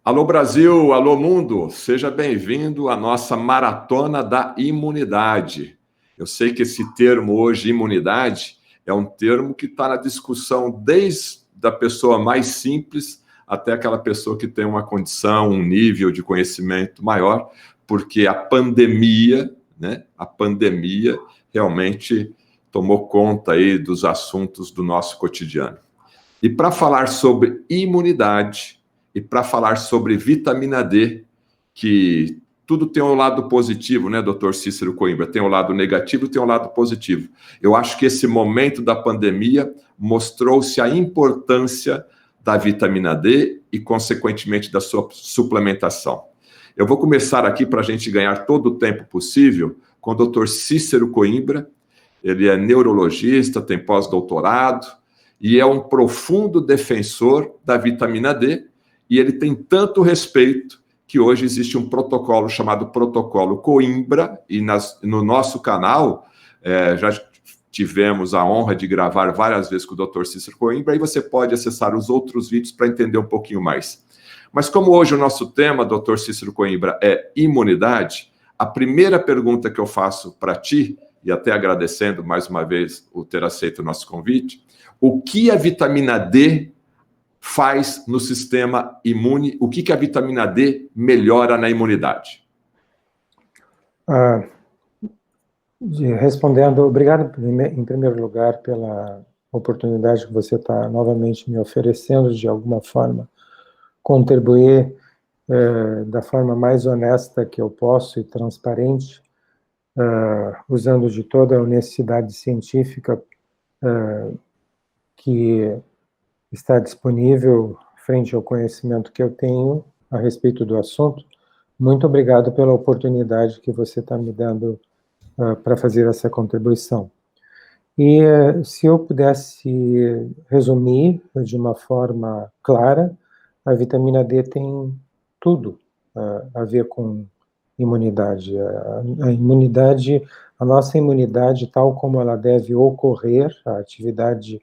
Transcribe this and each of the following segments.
Alô Brasil, alô mundo, seja bem-vindo à nossa maratona da imunidade. Eu sei que esse termo hoje, imunidade, é um termo que está na discussão desde a pessoa mais simples até aquela pessoa que tem uma condição, um nível de conhecimento maior, porque a pandemia, né? A pandemia realmente tomou conta aí dos assuntos do nosso cotidiano. E para falar sobre imunidade e para falar sobre vitamina D, que tudo tem um lado positivo, né, doutor Cícero Coimbra? Tem um lado negativo e tem um lado positivo. Eu acho que esse momento da pandemia mostrou-se a importância da vitamina D e, consequentemente, da sua suplementação. Eu vou começar aqui para a gente ganhar todo o tempo possível com o doutor Cícero Coimbra. Ele é neurologista, tem pós-doutorado, e é um profundo defensor da vitamina D, e ele tem tanto respeito que hoje existe um protocolo chamado Protocolo Coimbra, e no nosso canal já tivemos a honra de gravar várias vezes com o Dr. Cícero Coimbra, e você pode acessar os outros vídeos para entender um pouquinho mais. Mas como hoje o nosso tema, Dr. Cícero Coimbra, é imunidade, a primeira pergunta que eu faço para ti, e até agradecendo mais uma vez o ter aceito o nosso convite, o que a vitamina D faz no sistema imune? O que a vitamina D melhora na imunidade? Respondendo, obrigado em primeiro lugar pela oportunidade que você está novamente me oferecendo de alguma forma contribuir da forma mais honesta que eu posso e transparente, usando de toda a honestidade científica que está disponível frente ao conhecimento que eu tenho a respeito do assunto. Muito obrigado pela oportunidade que você está me dando para fazer essa contribuição. E se eu pudesse resumir de uma forma clara, a vitamina D tem tudo a ver com imunidade. A imunidade, a nossa imunidade, tal como ela deve ocorrer, a atividade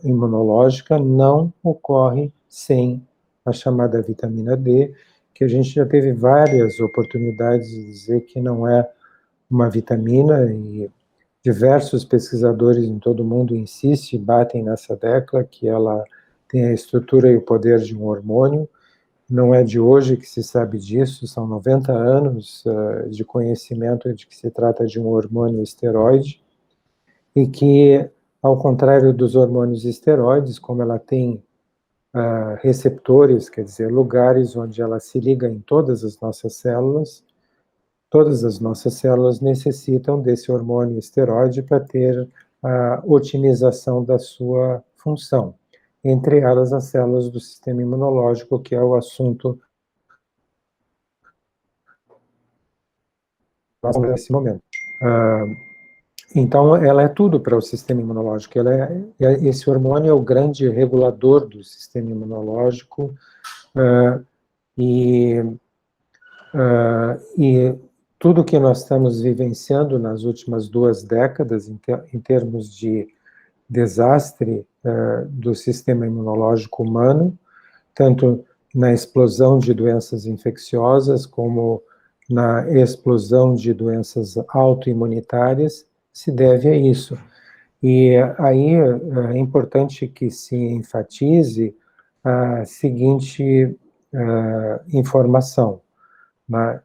imunológica não ocorre sem a chamada vitamina D, que a gente já teve várias oportunidades de dizer que não é uma vitamina, e diversos pesquisadores em todo o mundo insistem e batem nessa tecla que ela tem a estrutura e o poder de um hormônio. Não é de hoje que se sabe disso, são 90 anos de conhecimento de que se trata de um hormônio esteroide, e que, ao contrário dos hormônios esteroides, como ela tem receptores, quer dizer, lugares onde ela se liga em todas as nossas células necessitam desse hormônio esteroide para ter a otimização da sua função, entre elas as células do sistema imunológico, que é o assunto nesse momento. Então, ela é tudo para o sistema imunológico. Esse hormônio é o grande regulador do sistema imunológico, e tudo que nós estamos vivenciando nas últimas 2 décadas, em termos de desastre do sistema imunológico humano, tanto na explosão de doenças infecciosas, como na explosão de doenças autoimunitárias, se deve a isso. E aí é importante que se enfatize a seguinte informação, né?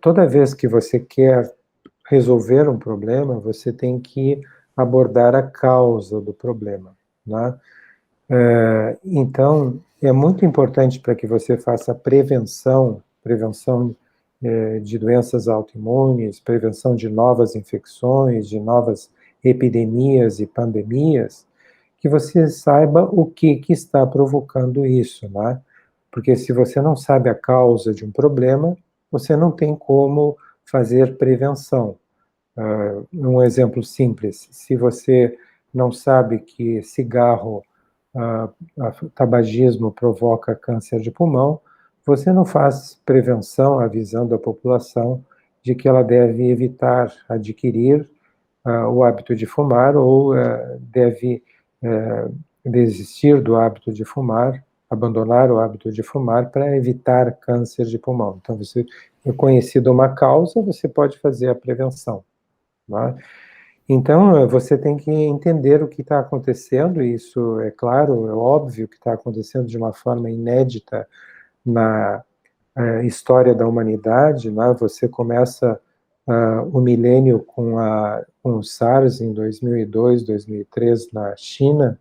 Toda vez que você quer resolver um problema, você tem que abordar a causa do problema, né? Então, é muito importante para que você faça prevenção de doenças autoimunes, prevenção de novas infecções, de novas epidemias e pandemias, que você saiba o que está provocando isso, né? Porque se você não sabe a causa de um problema, você não tem como fazer prevenção. Um exemplo simples: se você não sabe que cigarro, tabagismo provoca câncer de pulmão, você não faz prevenção avisando a população de que ela deve evitar adquirir o hábito de fumar, ou deve desistir do hábito de fumar abandonar o hábito de fumar para evitar câncer de pulmão. Então, você conhecido uma causa, você pode fazer a prevenção, né? Então, você tem que entender o que está acontecendo, e isso é claro, é óbvio que está acontecendo de uma forma inédita na história da humanidade, né? Você começa o milênio com o SARS em 2002, 2003 na China.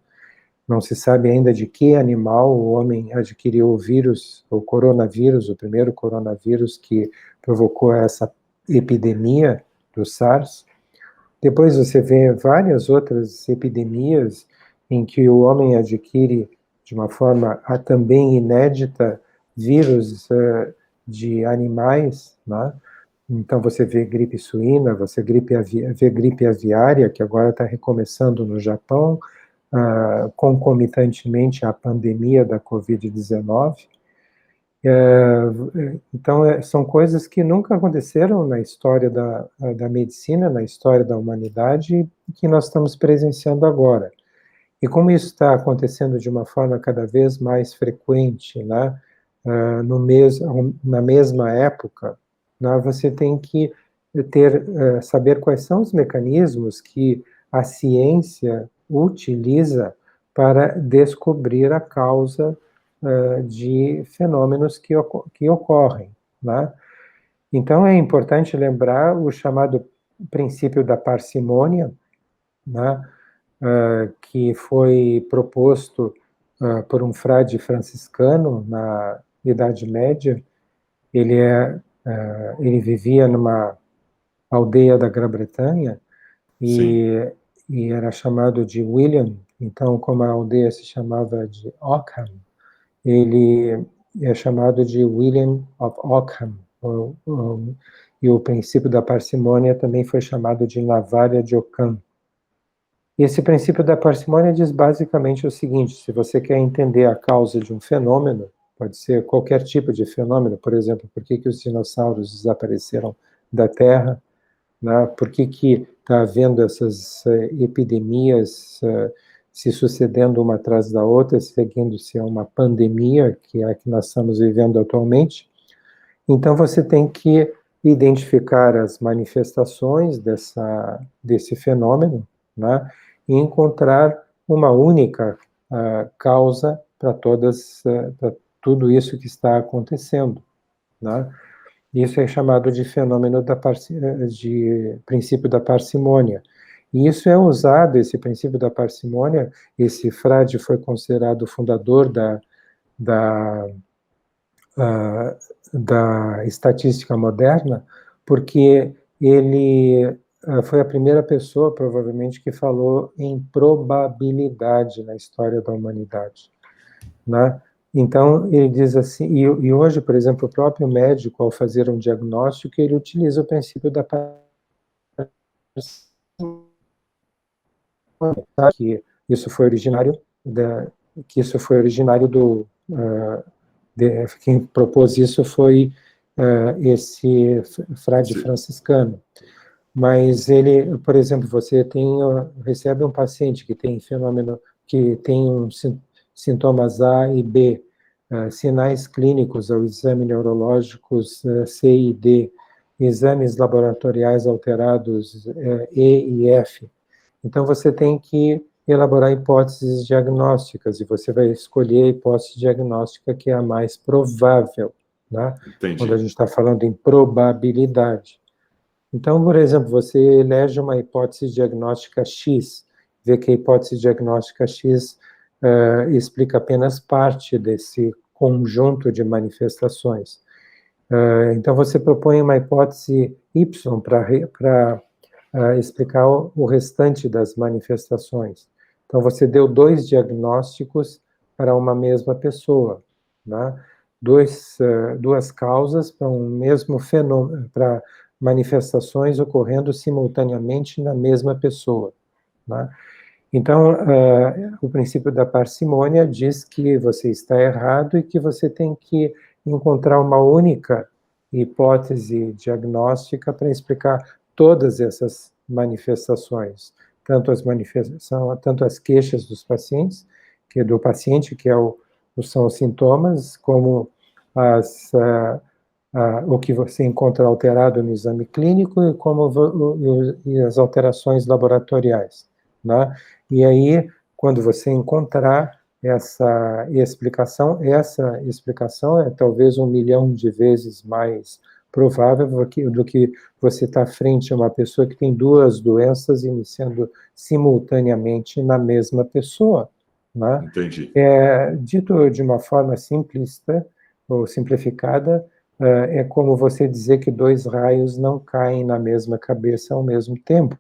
Não se sabe ainda de que animal o homem adquiriu o vírus, o coronavírus, o primeiro coronavírus que provocou essa epidemia do SARS. Depois você vê várias outras epidemias em que o homem adquire, de uma forma também inédita, vírus de animais, né? Então você vê gripe suína, você vê gripe aviária, que agora está recomeçando no Japão, concomitantemente à pandemia da Covid-19. Então, são coisas que nunca aconteceram na história da medicina, na história da humanidade, e que nós estamos presenciando agora. E como isso está acontecendo de uma forma cada vez mais frequente, né, na mesma época, né, você tem que saber quais são os mecanismos que a ciência utiliza para descobrir a causa de fenômenos que ocorrem, né? Então, é importante lembrar o chamado princípio da parcimônia, né? Que foi proposto por um frade franciscano na Idade Média. Ele vivia numa aldeia da Grã-Bretanha e era chamado de William. Então, como a aldeia se chamava de Ockham, ele é chamado de William of Ockham, e o princípio da parcimônia também foi chamado de navalha de Ockham. Esse princípio da parcimônia diz basicamente o seguinte: se você quer entender a causa de um fenômeno, pode ser qualquer tipo de fenômeno, por exemplo, por que os dinossauros desapareceram da Terra, né? Por que está havendo essas epidemias se sucedendo uma atrás da outra, seguindo-se a uma pandemia, que é a que nós estamos vivendo atualmente. Então, você tem que identificar as manifestações desse fenômeno, né, e encontrar uma única causa para tudo isso que está acontecendo, né? Isso é chamado de fenômeno de princípio da parcimônia. E isso é usado, esse princípio da parcimônia, esse frade foi considerado o fundador da estatística moderna, porque ele foi a primeira pessoa, provavelmente, que falou em probabilidade na história da humanidade, né? Então, ele diz assim, e hoje, por exemplo, o próprio médico, ao fazer um diagnóstico, ele utiliza o princípio da que isso foi originário do quem propôs isso foi esse frade franciscano. Mas ele, por exemplo, você recebe um paciente que tem sintomas A e B, sinais clínicos ou exames neurológicos C e D, exames laboratoriais alterados E e F. Então, você tem que elaborar hipóteses diagnósticas, e você vai escolher a hipótese diagnóstica que é a mais provável, né? Entendi. Quando a gente está falando em probabilidade. Então, por exemplo, você elege uma hipótese diagnóstica X, vê que a hipótese diagnóstica X explica apenas parte desse conjunto de manifestações. Então, você propõe uma hipótese Y para explicar o restante das manifestações. Então, você deu 2 diagnósticos para uma mesma pessoa, né? Duas causas para um mesmo fenômeno, para manifestações ocorrendo simultaneamente na mesma pessoa, né? Então, o princípio da parcimônia diz que você está errado e que você tem que encontrar uma única hipótese diagnóstica para explicar todas essas manifestações, tanto as queixas dos pacientes, do paciente, que é são os sintomas, como o que você encontra alterado no exame clínico e como e as alterações laboratoriais, né? E aí, quando você encontrar essa explicação é talvez 1 milhão de vezes mais provável do que você estar frente a uma pessoa que tem duas doenças iniciando simultaneamente na mesma pessoa, né? Entendi. Dito de uma forma simplista ou simplificada, é como você dizer que 2 raios não caem na mesma cabeça ao mesmo tempo.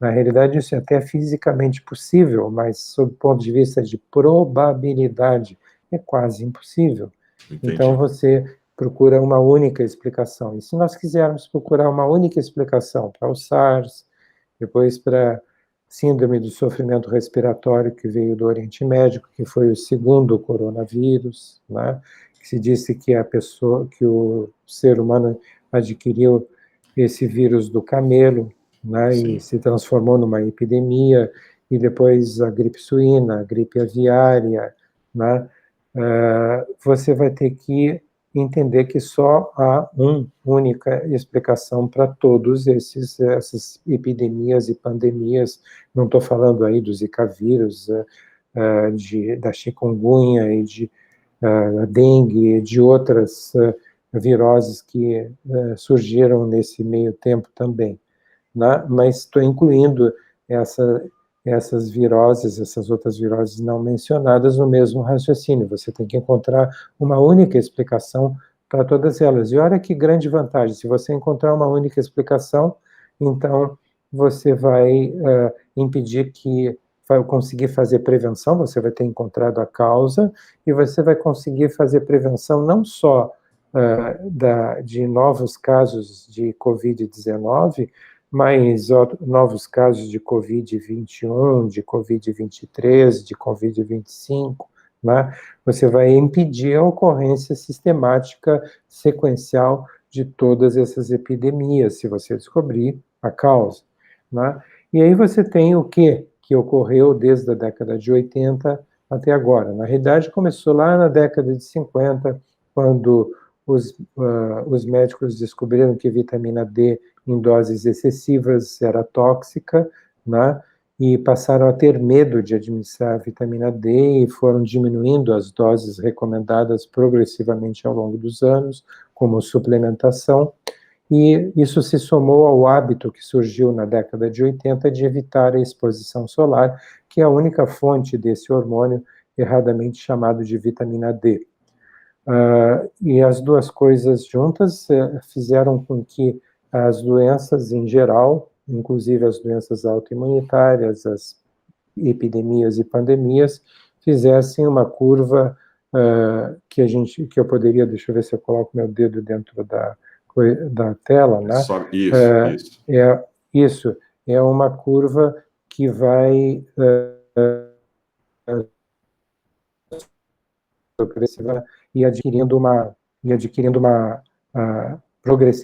Na realidade, isso é até fisicamente possível, mas, sob o ponto de vista de probabilidade, é quase impossível. Então, Entendi. você procura uma única explicação. E se nós quisermos procurar uma única explicação para o SARS, depois para síndrome do sofrimento respiratório que veio do Oriente Médio, que foi o segundo coronavírus, né? Que se disse que que o ser humano adquiriu esse vírus do camelo, né? E se transformou numa epidemia, e depois a gripe suína, a gripe aviária, né? Você vai ter que entender que só há uma única explicação para todos essas epidemias e pandemias. Não estou falando aí do Zika vírus, da chikungunya e de dengue e de outras viroses que surgiram nesse meio tempo também, né? Mas estou incluindo essas viroses, essas outras viroses não mencionadas no mesmo raciocínio. Você tem que encontrar uma única explicação para todas elas. E olha que grande vantagem, se você encontrar uma única explicação, então você vai impedir que vai conseguir fazer prevenção, você vai ter encontrado a causa, e você vai conseguir fazer prevenção não só de novos casos de Covid-19, mas novos casos de Covid-21, de Covid-23, de Covid-25, né? Você vai impedir a ocorrência sistemática, sequencial de todas essas epidemias, se você descobrir a causa, né? E aí você tem o que ocorreu desde a década de 80 até agora. Na realidade, começou lá na década de 50, quando os médicos descobriram que vitamina D em doses excessivas era tóxica, né? E passaram a ter medo de administrar a vitamina D e foram diminuindo as doses recomendadas progressivamente ao longo dos anos, como suplementação, e isso se somou ao hábito que surgiu na década de 80 de evitar a exposição solar, que é a única fonte desse hormônio erradamente chamado de vitamina D. E as duas coisas juntas fizeram com que as doenças em geral, inclusive as doenças autoimunitárias, as epidemias e pandemias, fizessem uma curva que eu poderia, deixa eu ver se eu coloco meu dedo dentro da tela, né? Isso. Isso é uma curva que vai progressiva e adquirindo uma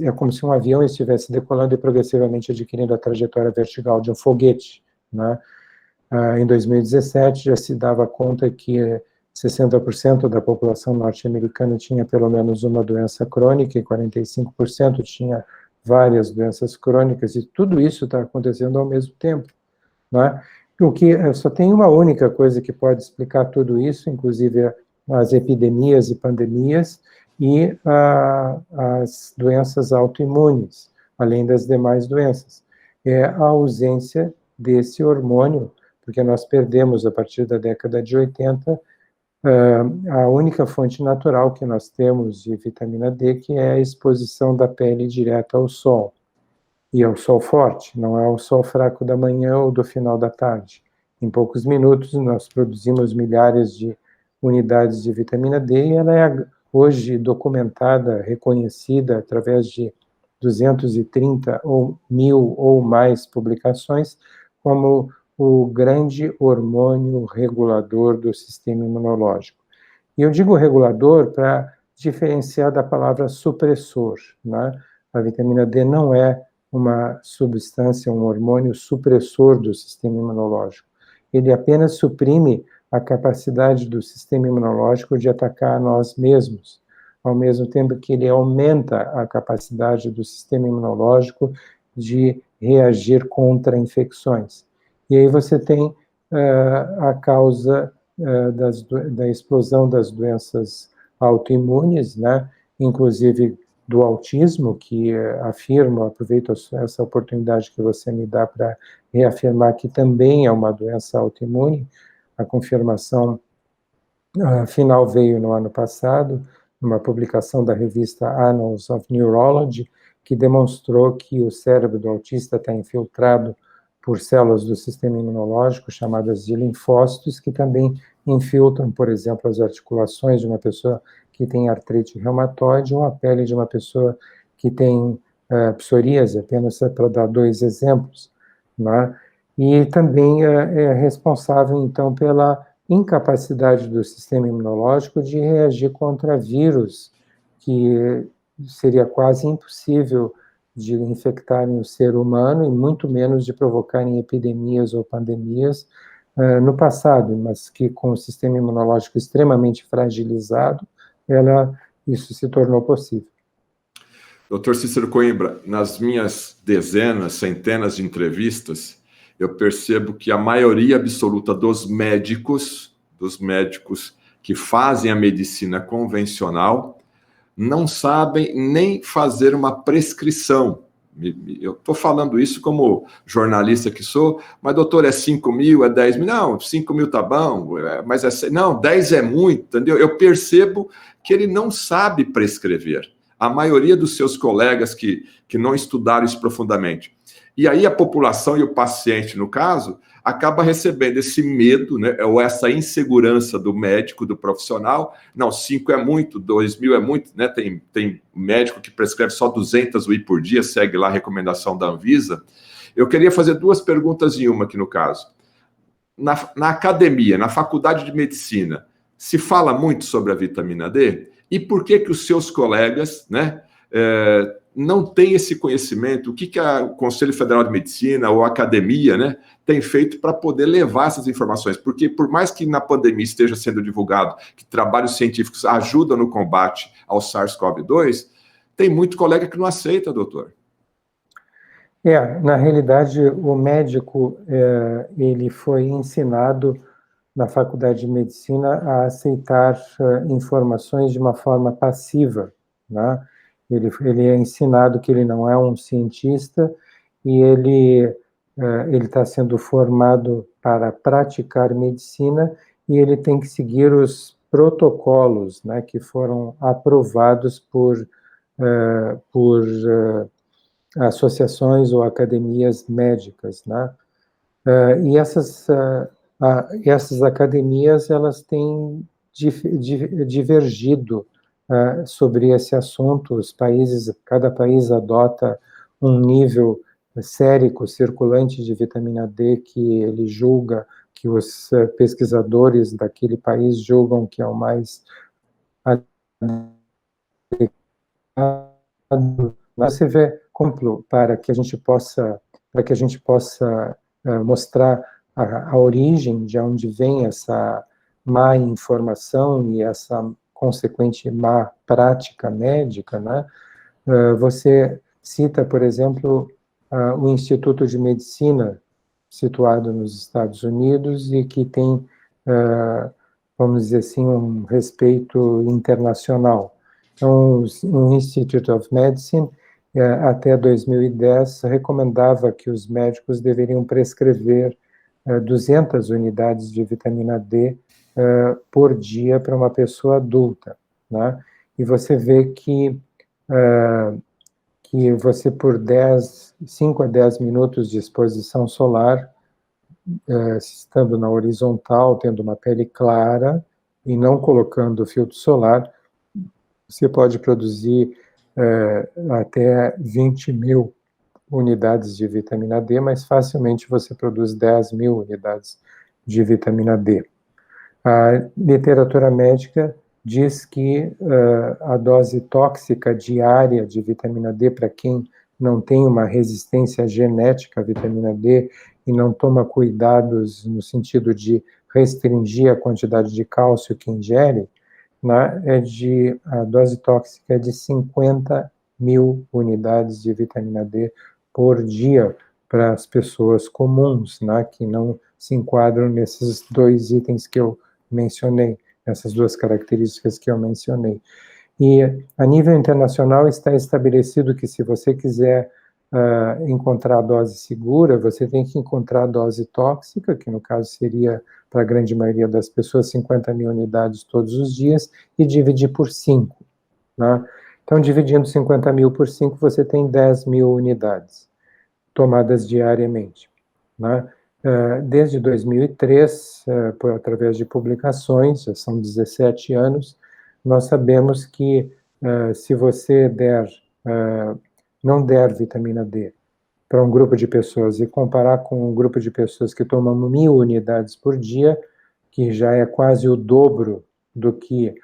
é como se um avião estivesse decolando e progressivamente adquirindo a trajetória vertical de um foguete, né? Em 2017 já se dava conta que 60% da população norte-americana tinha pelo menos uma doença crônica e 45% tinha várias doenças crônicas, e tudo isso está acontecendo ao mesmo tempo, né? O que só tem uma única coisa que pode explicar tudo isso, inclusive as epidemias e pandemias e as doenças autoimunes, além das demais doenças. É a ausência desse hormônio, porque nós perdemos, a partir da década de 80, a única fonte natural que nós temos de vitamina D, que é a exposição da pele direta ao sol. E é o sol forte, não é o sol fraco da manhã ou do final da tarde. Em poucos minutos, nós produzimos milhares de unidades de vitamina D, e ela é hoje documentada, reconhecida através de 230 ou 1.000 ou mais publicações, como o grande hormônio regulador do sistema imunológico. E eu digo regulador para diferenciar da palavra supressor, né? A vitamina D não é uma substância, um hormônio supressor do sistema imunológico. Ele apenas suprime a capacidade do sistema imunológico de atacar a nós mesmos, ao mesmo tempo que ele aumenta a capacidade do sistema imunológico de reagir contra infecções. E aí você tem a causa da explosão das doenças autoimunes, né? Inclusive do autismo, que afirmo, aproveito essa oportunidade que você me dá para reafirmar que também é uma doença autoimune. A confirmação final veio no ano passado, numa publicação da revista Annals of Neurology, que demonstrou que o cérebro do autista está infiltrado por células do sistema imunológico, chamadas de linfócitos, que também infiltram, por exemplo, as articulações de uma pessoa que tem artrite reumatoide ou a pele de uma pessoa que tem psoríase, apenas para dar 2 exemplos, né? E também é responsável, então, pela incapacidade do sistema imunológico de reagir contra vírus, que seria quase impossível de infectarem o ser humano e muito menos de provocarem epidemias ou pandemias no passado, mas que com o sistema imunológico extremamente fragilizado, isso se tornou possível. Doutor Cícero Coimbra, nas minhas dezenas, centenas de entrevistas, eu percebo que a maioria absoluta dos médicos que fazem a medicina convencional, não sabem nem fazer uma prescrição. Eu estou falando isso como jornalista que sou, mas doutor, é 5 mil, é 10 mil? Não, 5 mil tá bom, mas não, 10 é muito, entendeu? Eu percebo que ele não sabe prescrever. A maioria dos seus colegas que não estudaram isso profundamente. E aí a população e o paciente, no caso, acaba recebendo esse medo, né, ou essa insegurança do médico, do profissional. Não, 5 é muito, 2 mil é muito, né? Tem médico que prescreve só 200 UI por dia, segue lá a recomendação da Anvisa. Eu queria fazer 2 perguntas em uma aqui no caso. Na academia, na faculdade de medicina, se fala muito sobre a vitamina D? E por que os seus colegas, né, não têm esse conhecimento? O que o Conselho Federal de Medicina ou a academia, né, tem feito para poder levar essas informações? Porque por mais que na pandemia esteja sendo divulgado que trabalhos científicos ajudam no combate ao SARS-CoV-2, tem muito colega que não aceita, doutor. Na realidade, o médico, ele foi ensinado na faculdade de medicina a aceitar informações de uma forma passiva, né? Ele é ensinado que ele não é um cientista e ele está sendo formado para praticar medicina e ele tem que seguir os protocolos, né, que foram aprovados por associações ou academias médicas, né? E essas academias, elas têm divergido sobre esse assunto. Cada país adota um nível sérico circulante de vitamina D que ele julga, que os pesquisadores daquele país julgam que é o mais adequado. Você vê para que a gente possa mostrar a origem de onde vem essa má informação e essa consequente má prática médica, né? Você cita, por exemplo, o Instituto de Medicina, situado nos Estados Unidos e que tem, vamos dizer assim, um respeito internacional. Então, o Institute of Medicine, até 2010, recomendava que os médicos deveriam prescrever 200 unidades de vitamina D por dia para uma pessoa adulta, né? E você vê que você, por 5 a 10 minutos de exposição solar, estando na horizontal, tendo uma pele clara e não colocando filtro solar, você pode produzir até 20 mil unidades de vitamina D, mas facilmente você produz 10 mil unidades de vitamina D. A literatura médica diz que a dose tóxica diária de vitamina D para quem não tem uma resistência genética à vitamina D e não toma cuidados no sentido de restringir a quantidade de cálcio que ingere, né, a dose tóxica é de 50.000 unidades de vitamina D por dia para as pessoas comuns, né, que não se enquadram nesses dois itens que eu mencionei, essas duas características que eu mencionei. E a nível internacional está estabelecido que se você quiser encontrar a dose segura, você tem que encontrar a dose tóxica, que no caso seria, para a grande maioria das pessoas, 50.000 unidades todos os dias, e dividir por 5. Né? Então, dividindo 50.000 por 5, você tem 10.000 unidades tomadas diariamente. Né? Desde 2003, através de publicações, já são 17 anos, nós sabemos que se você não der vitamina D para um grupo de pessoas e comparar com um grupo de pessoas que tomam 1.000 unidades por dia, que já é quase o dobro do que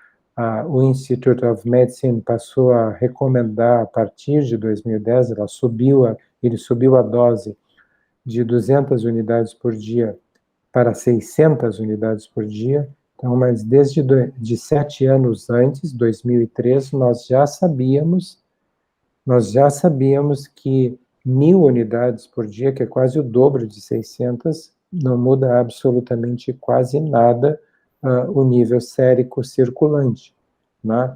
o Institute of Medicine passou a recomendar a partir de 2010, ele subiu a dose de 200 unidades por dia para 600 unidades por dia. Então, mas desde 7 anos antes, 2003, nós já sabíamos que 1.000 unidades por dia, que é quase o dobro de 600, não muda absolutamente quase nada o nível sérico circulante. Né?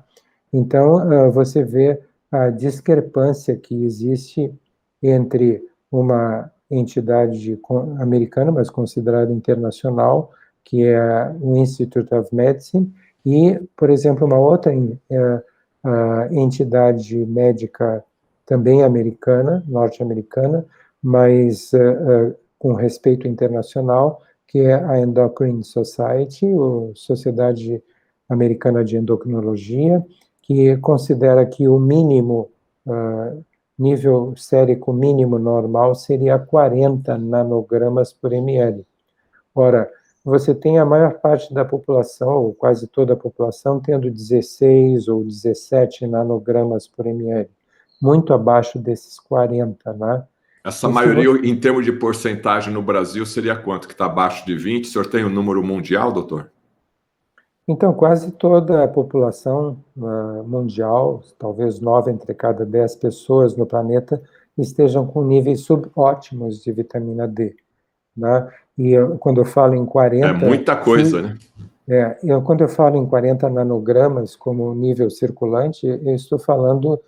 Então, você vê a discrepância que existe entre uma entidade americana, mas considerada internacional, que é o Institute of Medicine, e, por exemplo, uma outra entidade médica também americana, norte-americana, mas com respeito internacional, que é a Endocrine Society, ou Sociedade Americana de Endocrinologia, que considera que o mínimo, nível sérico mínimo normal seria 40 nanogramas por ml. Ora, você tem a maior parte da população, ou quase toda a população, tendo 16 ou 17 nanogramas por ml, muito abaixo desses 40, né? Essa maioria, em termos de porcentagem no Brasil, seria quanto? Que está abaixo de 20? O senhor tem o número mundial, doutor? Então, quase toda a população mundial, talvez 9 entre cada 10 pessoas no planeta, estejam com níveis subótimos de vitamina D. Né? E quando eu falo em 40... É muita coisa, né? Quando eu falo em 40 nanogramas como nível circulante, eu estou falando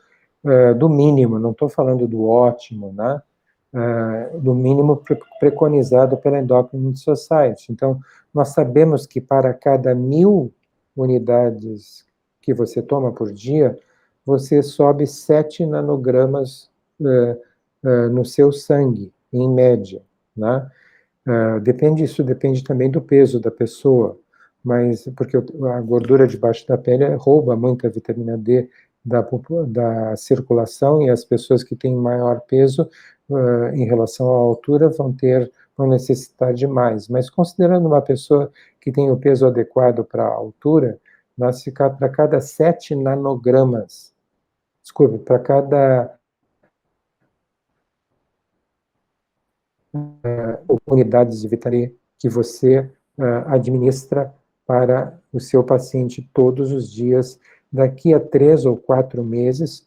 do mínimo, não estou falando do ótimo, né? Do mínimo preconizado pela Endocrine Society. Então, nós sabemos que para cada 1.000 unidades que você toma por dia, você sobe 7 nanogramas no seu sangue, em média, né? Isso depende também do peso da pessoa, mas porque a gordura debaixo da pele rouba muita vitamina D da circulação, e as pessoas que têm maior peso em relação à altura vão necessitar de mais. Mas considerando uma pessoa que tem o peso adequado para a altura, para cada 7 nanogramas, para cada unidades de vitamina D que você administra para o seu paciente todos os dias. Daqui a 3 ou 4 meses,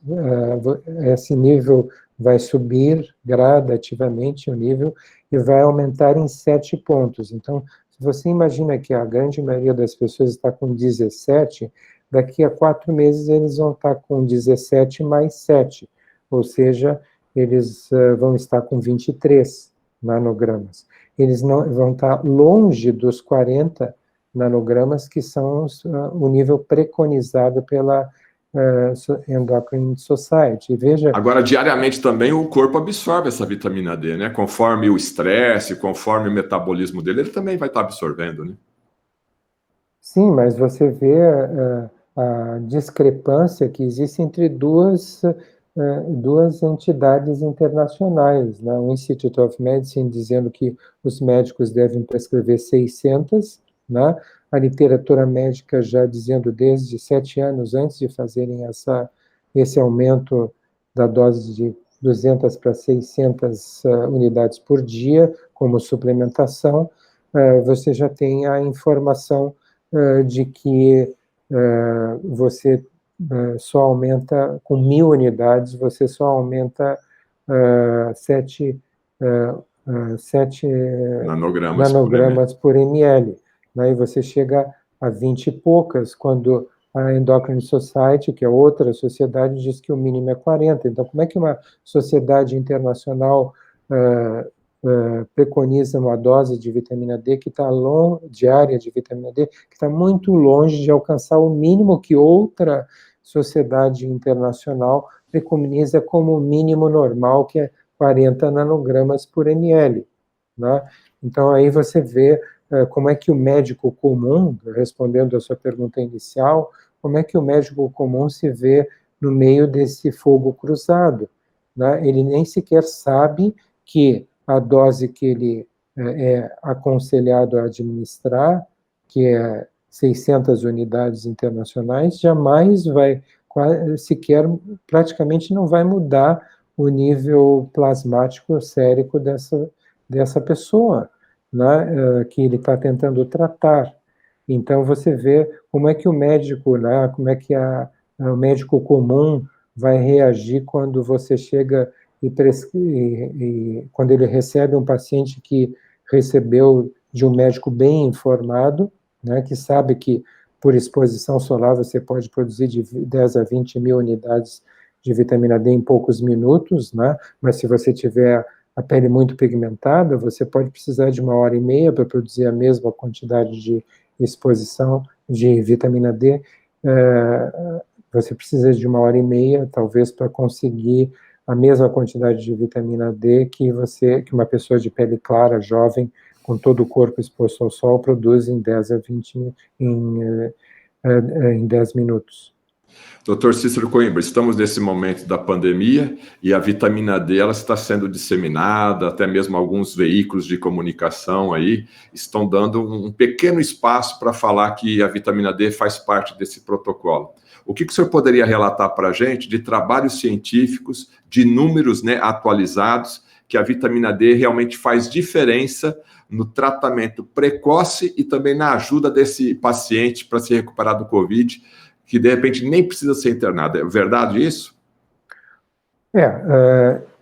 esse nível vai subir gradativamente o nível e vai aumentar em 7 pontos. Então, se você imagina que a grande maioria das pessoas está com 17, daqui a 4 meses eles vão estar com 17 mais 7, ou seja, eles vão estar com 23 nanogramas. Eles não vão estar longe dos 40 nanogramas, que são o nível preconizado pela Endocrine Society. Veja... Agora, diariamente também o corpo absorve essa vitamina D, né? Conforme o estresse, conforme o metabolismo dele, ele também vai estar absorvendo, né? Sim, mas você vê a discrepância que existe entre duas entidades internacionais, né? O Institute of Medicine dizendo que os médicos devem prescrever 600, né? A literatura médica já dizendo desde 7 anos antes de fazerem esse aumento da dose de 200 para 600 unidades por dia como suplementação. você já tem a informação de que você só aumenta, com 1.000 unidades, você só aumenta 7 nanogramas por ml. Né? E você chega a 20 e poucas, quando a Endocrine Society, que é outra sociedade, diz que o mínimo é 40. Então, como é que uma sociedade internacional preconiza uma dose de vitamina D que está diária de vitamina D, que está muito longe de alcançar o mínimo que outra sociedade internacional preconiza como o mínimo normal, que é 40 nanogramas por ml. Né? Então, aí você vê como é que o médico comum, respondendo a sua pergunta inicial, como é que o médico comum se vê no meio desse fogo cruzado. Né? Ele nem sequer sabe que a dose que ele é aconselhado a administrar, que é 600 unidades internacionais, jamais vai, sequer, praticamente não vai mudar o nível plasmático sérico dessa pessoa, né, que ele está tentando tratar. Então, você vê como é que o médico, né, como é que o médico comum vai reagir quando você chega e quando ele recebe um paciente que recebeu de um médico bem informado, né, que sabe que por exposição solar você pode produzir de 10 a 20 mil unidades de vitamina D em poucos minutos, né, mas se você tiver a pele muito pigmentada, você pode precisar de 1h30 para produzir a mesma quantidade de exposição de vitamina D. Você precisa de 1h30, talvez, para conseguir a mesma quantidade de vitamina D que uma pessoa de pele clara, jovem, com todo o corpo exposto ao sol, produz em 10 a 20 em 10 minutos. Doutor Cícero Coimbra, estamos nesse momento da pandemia e a vitamina D ela está sendo disseminada, até mesmo alguns veículos de comunicação aí estão dando um pequeno espaço para falar que a vitamina D faz parte desse protocolo. O que o senhor poderia relatar para a gente de trabalhos científicos, de números, né, atualizados, que a vitamina D realmente faz diferença no tratamento precoce e também na ajuda desse paciente para se recuperar do Covid, que de repente nem precisa ser internado. É verdade isso?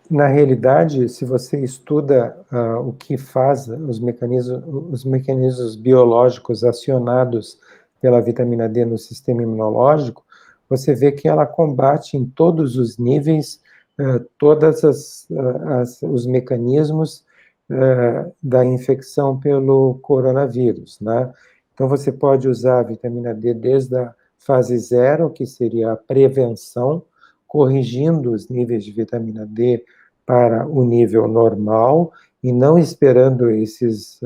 Na realidade, se você estuda o que faz os mecanismos biológicos acionados pela vitamina D no sistema imunológico, você vê que ela combate em todos os níveis todos os mecanismos da infecção pelo coronavírus, né? Então, você pode usar a vitamina D desde a fase 0, que seria a prevenção, corrigindo os níveis de vitamina D para o nível normal e não esperando esses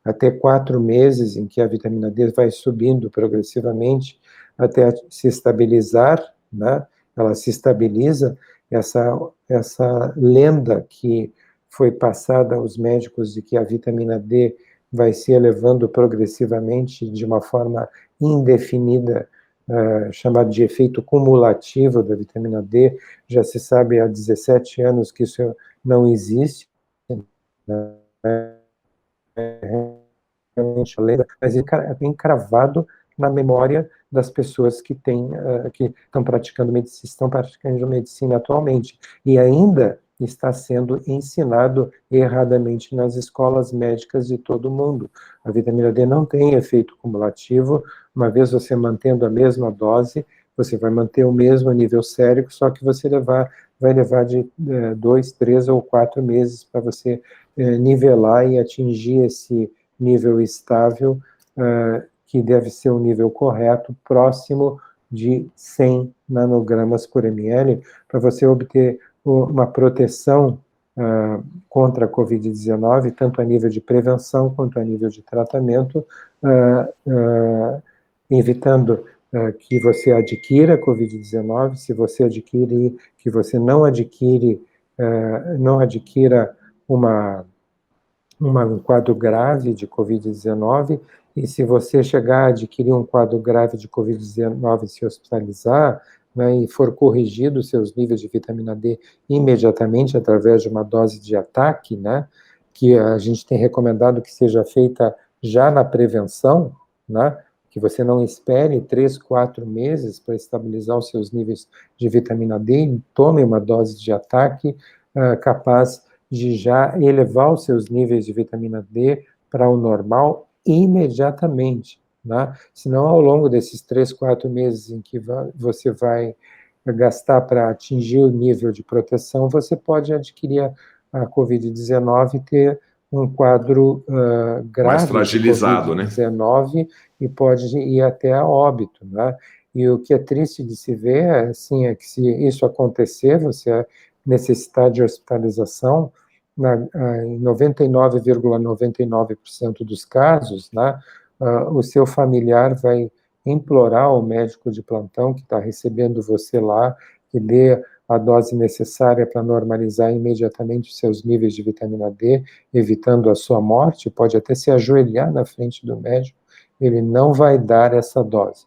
até 4 meses em que a vitamina D vai subindo progressivamente até se estabilizar, né? Ela se estabiliza, essa lenda que foi passada aos médicos de que a vitamina D vai se elevando progressivamente de uma forma indefinida, chamado de efeito cumulativo da vitamina D, já se sabe há 17 anos que isso não existe, né? Realmente a lenda, mas é encravado na memória das pessoas que estão praticando medicina atualmente, e ainda está sendo ensinado erradamente nas escolas médicas de todo o mundo. A vitamina D não tem efeito cumulativo, uma vez você mantendo a mesma dose, você vai manter o mesmo nível sérico, só que você vai levar de 2, 3 ou 4 meses para você nivelar e atingir esse nível estável, que deve ser o nível correto, próximo de 100 nanogramas por ml, para você obter uma proteção contra a Covid-19, tanto a nível de prevenção quanto a nível de tratamento, evitando que você adquira a Covid-19, se você adquire, que você não adquira um quadro grave de Covid-19, e se você chegar a adquirir um quadro grave de Covid-19 e se hospitalizar, né, e for corrigido seus níveis de vitamina D imediatamente através de uma dose de ataque, né, que a gente tem recomendado que seja feita já na prevenção, né? Que você não espere 3, 4 meses para estabilizar os seus níveis de vitamina D, e tome uma dose de ataque capaz de já elevar os seus níveis de vitamina D para o normal imediatamente, né? Senão, ao longo desses 3, 4 meses em que você vai gastar para atingir o nível de proteção, você pode adquirir a Covid-19 e ter um quadro Mais grave de fragilizado, né? Covid-19 e pode ir até a óbito, né? E o que é triste de se ver, assim, é que se isso acontecer, você necessitar de hospitalização, em 99,99% dos casos, né, o seu familiar vai implorar ao médico de plantão que está recebendo você lá, que dê a dose necessária para normalizar imediatamente os seus níveis de vitamina D, evitando a sua morte, pode até se ajoelhar na frente do médico, ele não vai dar essa dose.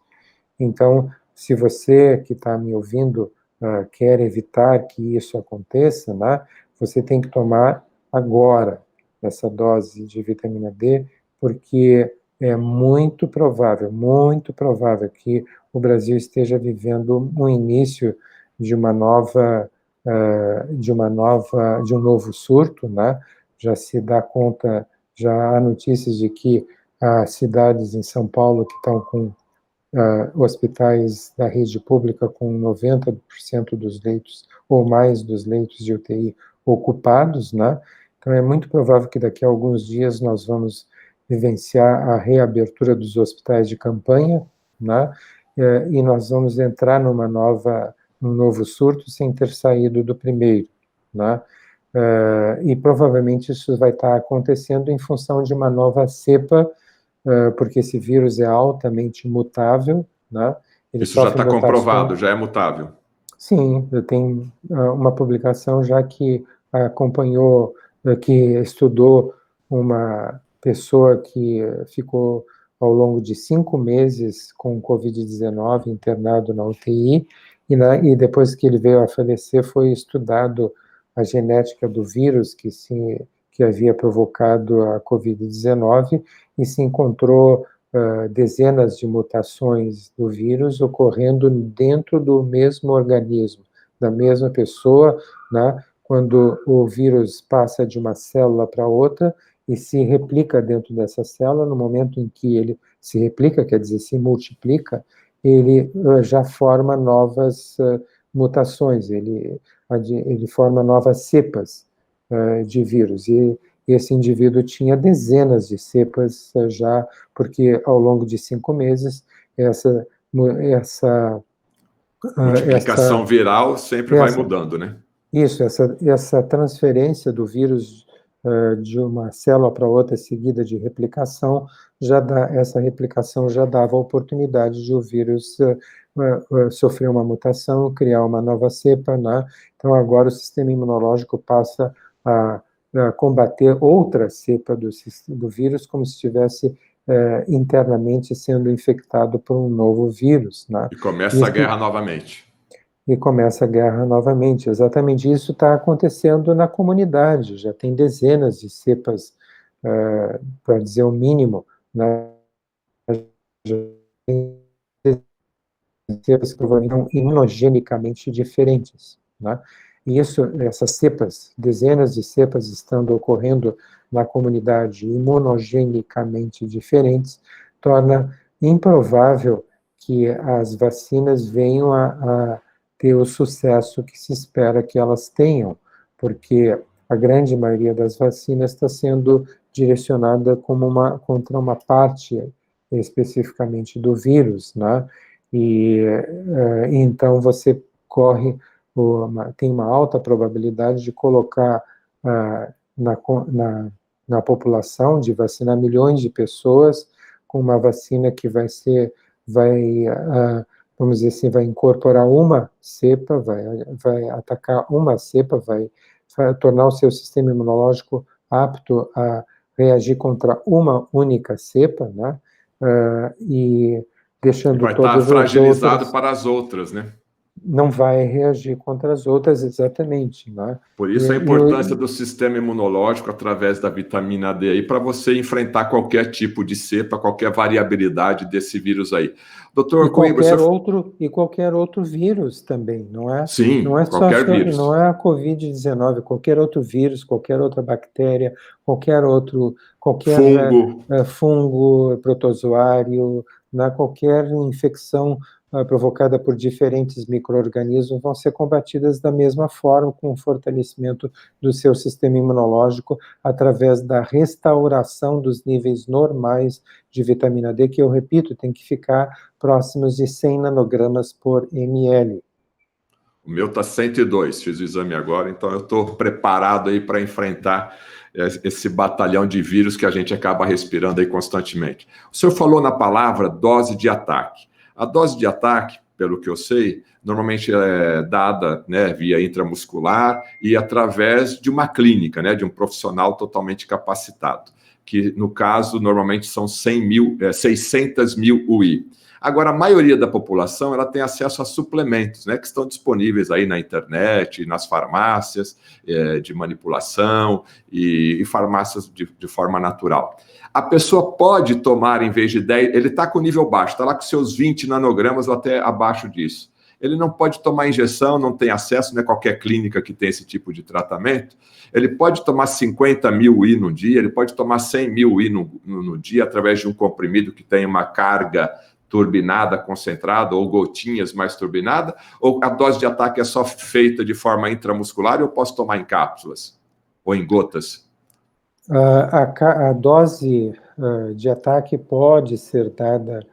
Então, se você que está me ouvindo quer evitar que isso aconteça, né, você tem que tomar agora essa dose de vitamina D, porque é muito provável que o Brasil esteja vivendo um início de uma nova, de um novo surto, né? Já se dá conta, já há notícias de que há cidades em São Paulo que estão com hospitais da rede pública com 90% dos leitos ou mais dos leitos de UTI ocupados, né? Então é muito provável que daqui a alguns dias nós vamos vivenciar a reabertura dos hospitais de campanha, né? E nós vamos entrar num novo surto sem ter saído do primeiro, né? E provavelmente isso vai estar acontecendo em função de uma nova cepa, porque esse vírus é altamente mutável, né? Ele Isso já sofre está mutações. comprovado, já é mutável. Sim, eu tenho uma publicação já que acompanhou, que estudou uma pessoa que ficou ao longo de 5 meses com Covid-19 internado na UTI, e depois que ele veio a falecer foi estudado a genética do vírus que havia provocado a Covid-19 e se encontrou dezenas de mutações do vírus ocorrendo dentro do mesmo organismo, da mesma pessoa, né? Quando o vírus passa de uma célula para outra e se replica dentro dessa célula, no momento em que ele se replica, quer dizer, se multiplica, ele já forma novas mutações, ele forma novas cepas de vírus, e esse indivíduo tinha dezenas de cepas já, porque ao longo de 5 meses, essa Multiplicação viral sempre vai mudando, né? Isso, essa transferência do vírus de uma célula para outra seguida de replicação, essa replicação já dava a oportunidade de o vírus sofrer uma mutação, criar uma nova cepa, né? Então agora o sistema imunológico passa a combater outra cepa do vírus, como se estivesse internamente sendo infectado por um novo vírus, né? E começa a guerra novamente. E começa a guerra novamente. Exatamente isso está acontecendo na comunidade. Já tem dezenas de cepas, para dizer o mínimo, né? Já tem cepas que são imunogenicamente diferentes, né? E essas cepas, dezenas de cepas estando ocorrendo na comunidade imunogenicamente diferentes, torna improvável que as vacinas venham a ter o sucesso que se espera que elas tenham, porque a grande maioria das vacinas está sendo direcionada contra uma parte especificamente do vírus, né? E então você tem uma alta probabilidade de colocar na população, de vacinar milhões de pessoas com uma vacina que vamos dizer assim, vai incorporar uma cepa, vai atacar uma cepa, vai tornar o seu sistema imunológico apto a reagir contra uma única cepa, né? E deixando vai estar todas as fragilizado outras. para as outras, né? não vai reagir contra as outras exatamente, né? Por isso a importância do sistema imunológico através da vitamina D aí para você enfrentar qualquer tipo de cepa, qualquer variabilidade desse vírus aí. Doutor Coimbra, e qualquer outro vírus também, não é? Sim, Não é qualquer vírus. não é a Covid-19, qualquer outro vírus, qualquer outra bactéria, qualquer Fungo. fungo, protozoário, né? Qualquer infecção provocada por diferentes micro-organismos vão ser combatidas da mesma forma, com o fortalecimento do seu sistema imunológico através da restauração dos níveis normais de vitamina D, que eu repito, tem que ficar próximos de 100 nanogramas por ml. O meu está 102, fiz o exame agora, então eu estou preparado aí para enfrentar esse batalhão de vírus que a gente acaba respirando aí constantemente. O senhor falou na palavra dose de ataque. A dose de ataque, pelo que eu sei, normalmente é dada, né, via intramuscular e através de uma clínica, né, de um profissional totalmente capacitado, que no caso normalmente são 600 mil UI. Agora, a maioria da população ela tem acesso a suplementos, né, que estão disponíveis aí na internet, nas farmácias de manipulação e farmácias de forma natural. A pessoa pode tomar, em vez de 10, ele está com nível baixo, está lá com seus 20 nanogramas ou até abaixo disso. Ele não pode tomar injeção, não tem acesso, não é qualquer clínica que tem esse tipo de tratamento. Ele pode tomar 50 mil UI no dia, ele pode tomar 100 mil UI no dia, através de um comprimido que tem uma carga turbinada, concentrada, ou gotinhas mais turbinada, ou a dose de ataque é só feita de forma intramuscular e eu posso tomar em cápsulas ou em gotas? A dose de ataque pode ser dada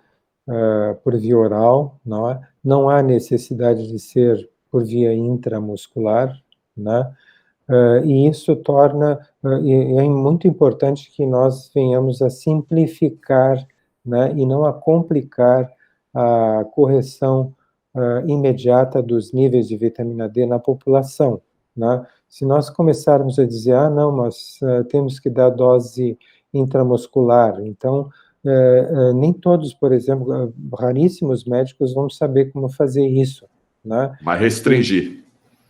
por via oral, não é? Não há necessidade de ser por via intramuscular, né? E isso torna, e é muito importante que nós venhamos a simplificar, né, e não a complicar a correção imediata dos níveis de vitamina D na população, né? Se nós começarmos a dizer, não, mas temos que dar dose intramuscular, então, nem todos, por exemplo, raríssimos médicos vão saber como fazer isso, né? Vai restringir.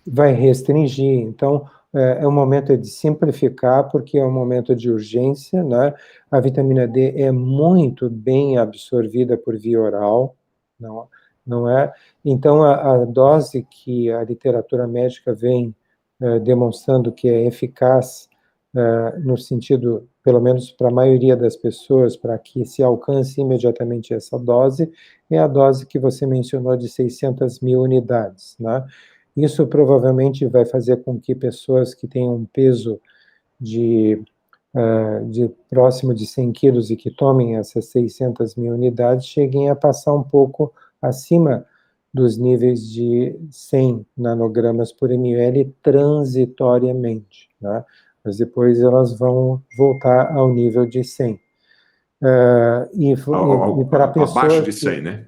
Vai restringir, então, é um momento de simplificar, porque é um momento de urgência, né? A vitamina D é muito bem absorvida por via oral, não é? Então, a dose que a literatura médica vem demonstrando que é eficaz, no sentido, pelo menos para a maioria das pessoas, para que se alcance imediatamente essa dose, é a dose que você mencionou de 600 mil unidades, né? Isso provavelmente vai fazer com que pessoas que tenham um peso de próximo de 100 quilos e que tomem essas 600 mil unidades cheguem a passar um pouco acima dos níveis de 100 nanogramas por ml transitoriamente, né? Mas depois elas vão voltar ao nível de 100. E para pessoas abaixo de 100, né?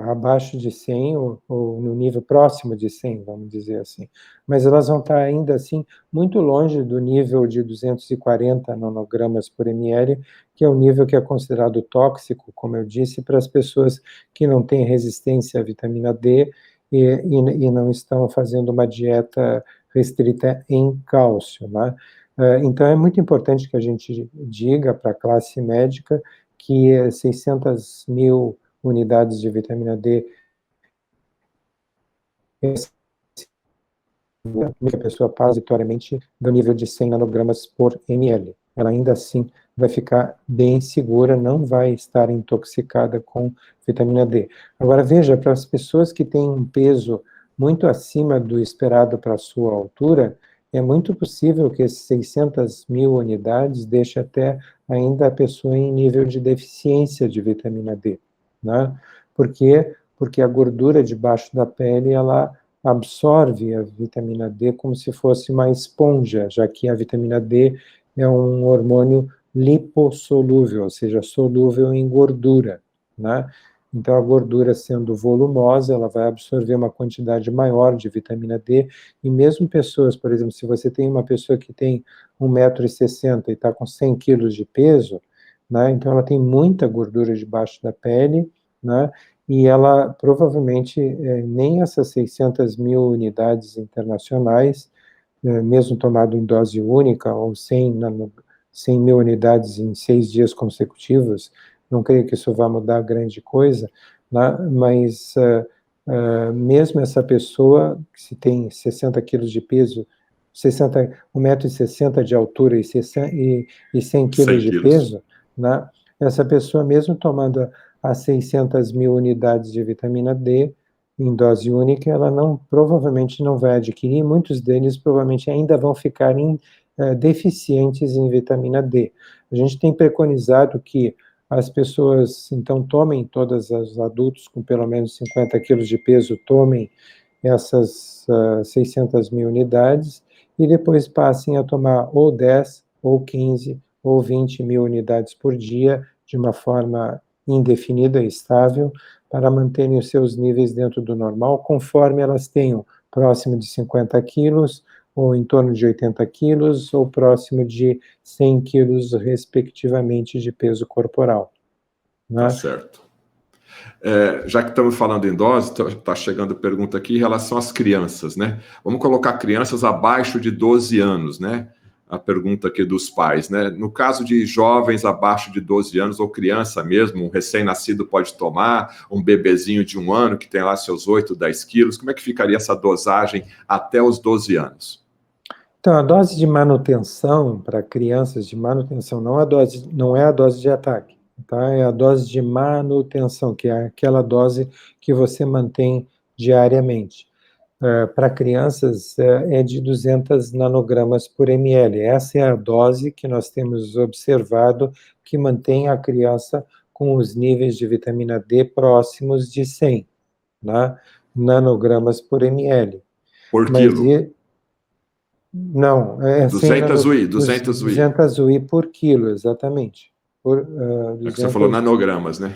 Abaixo de 100 ou no nível próximo de 100, vamos dizer assim. Mas elas vão estar ainda assim muito longe do nível de 240 nanogramas por ml, que é o nível que é considerado tóxico, como eu disse, para as pessoas que não têm resistência à vitamina D e não estão fazendo uma dieta restrita em cálcio, né? Então é muito importante que a gente diga para a classe médica que 600 mil unidades de vitamina D que a pessoa passa vitoriamente do nível de 100 nanogramas por ml. Ela ainda assim vai ficar bem segura, não vai estar intoxicada com vitamina D. Agora veja, para as pessoas que têm um peso muito acima do esperado para a sua altura, é muito possível que esses 600 mil unidades deixe até ainda a pessoa em nível de deficiência de vitamina D, né? Por quê? Porque a gordura debaixo da pele, ela absorve a vitamina D como se fosse uma esponja, já que a vitamina D é um hormônio lipossolúvel, ou seja, solúvel em gordura, né? Então, a gordura sendo volumosa, ela vai absorver uma quantidade maior de vitamina D, e mesmo pessoas, por exemplo, se você tem uma pessoa que tem 1,60 m e está com 100 quilos de peso, né, então ela tem muita gordura debaixo da pele, né, e ela provavelmente nem essas 600 mil unidades internacionais, mesmo tomado em dose única, ou 100 mil unidades em 6 dias consecutivos, não creio que isso vá mudar grande coisa, né? Mas mesmo essa pessoa, que se tem 60 quilos de peso, 1,60 m de altura e 100 quilos 100 de quilos. peso, né? Essa pessoa, mesmo tomando as 600 mil unidades de vitamina D em dose única, ela provavelmente não vai adquirir, muitos deles provavelmente ainda vão ficar deficientes em vitamina D. A gente tem preconizado que as pessoas, então, tomem, todos os adultos com pelo menos 50 quilos de peso, tomem essas 600 mil unidades, e depois passem a tomar ou 10, ou 15, ou 20 mil unidades por dia, de uma forma indefinida e estável, para manterem os seus níveis dentro do normal, conforme elas tenham próximo de 50 quilos, ou em torno de 80 quilos, ou próximo de 100 quilos, respectivamente, de peso corporal. Tá Né? certo. Já que estamos falando em dose, está chegando pergunta aqui em relação às crianças, né? Vamos colocar crianças abaixo de 12 anos, né? A pergunta aqui dos pais, né? No caso de jovens abaixo de 12 anos, ou criança mesmo, um recém-nascido pode tomar, um bebezinho de 1 ano que tem lá seus 8, 10 quilos, como é que ficaria essa dosagem até os 12 anos? Então, a dose de manutenção para crianças de manutenção não é a dose de ataque, tá? É a dose de manutenção, que é aquela dose que você mantém diariamente. Para crianças é de 200 nanogramas por ml. Essa é a dose que nós temos observado que mantém a criança com os níveis de vitamina D próximos de 100, né, nanogramas por ml. Por Mas quilo? não, é 100 200 UI, 200 UI. 200 UI por quilo, exatamente. É que você falou 200... nanogramas, né?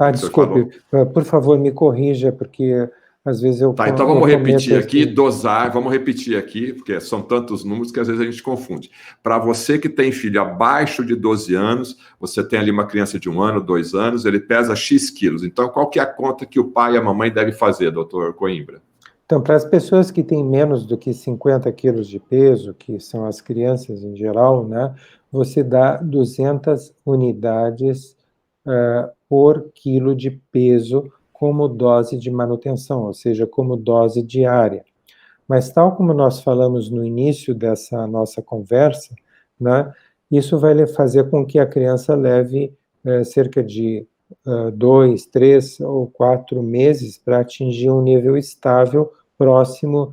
É que você desculpe, falou. por favor, me corrija, porque às vezes eu Tá, então eu vamos cometo repetir aqui, esse... dosar, vamos repetir aqui, porque são tantos números que às vezes a gente confunde. Para você que tem filho abaixo de 12 anos, você tem ali uma criança de 1 ano, 2 anos, ele pesa X quilos. Então, qual que é a conta que o pai e a mamãe devem fazer, doutor Coimbra? Então, para as pessoas que têm menos do que 50 quilos de peso, que são as crianças em geral, né, você dá 200 unidades por quilo de peso como dose de manutenção, ou seja, como dose diária. Mas tal como nós falamos no início dessa nossa conversa, né, isso vai fazer com que a criança leve cerca de 2, 3 ou 4 meses para atingir um nível estável próximo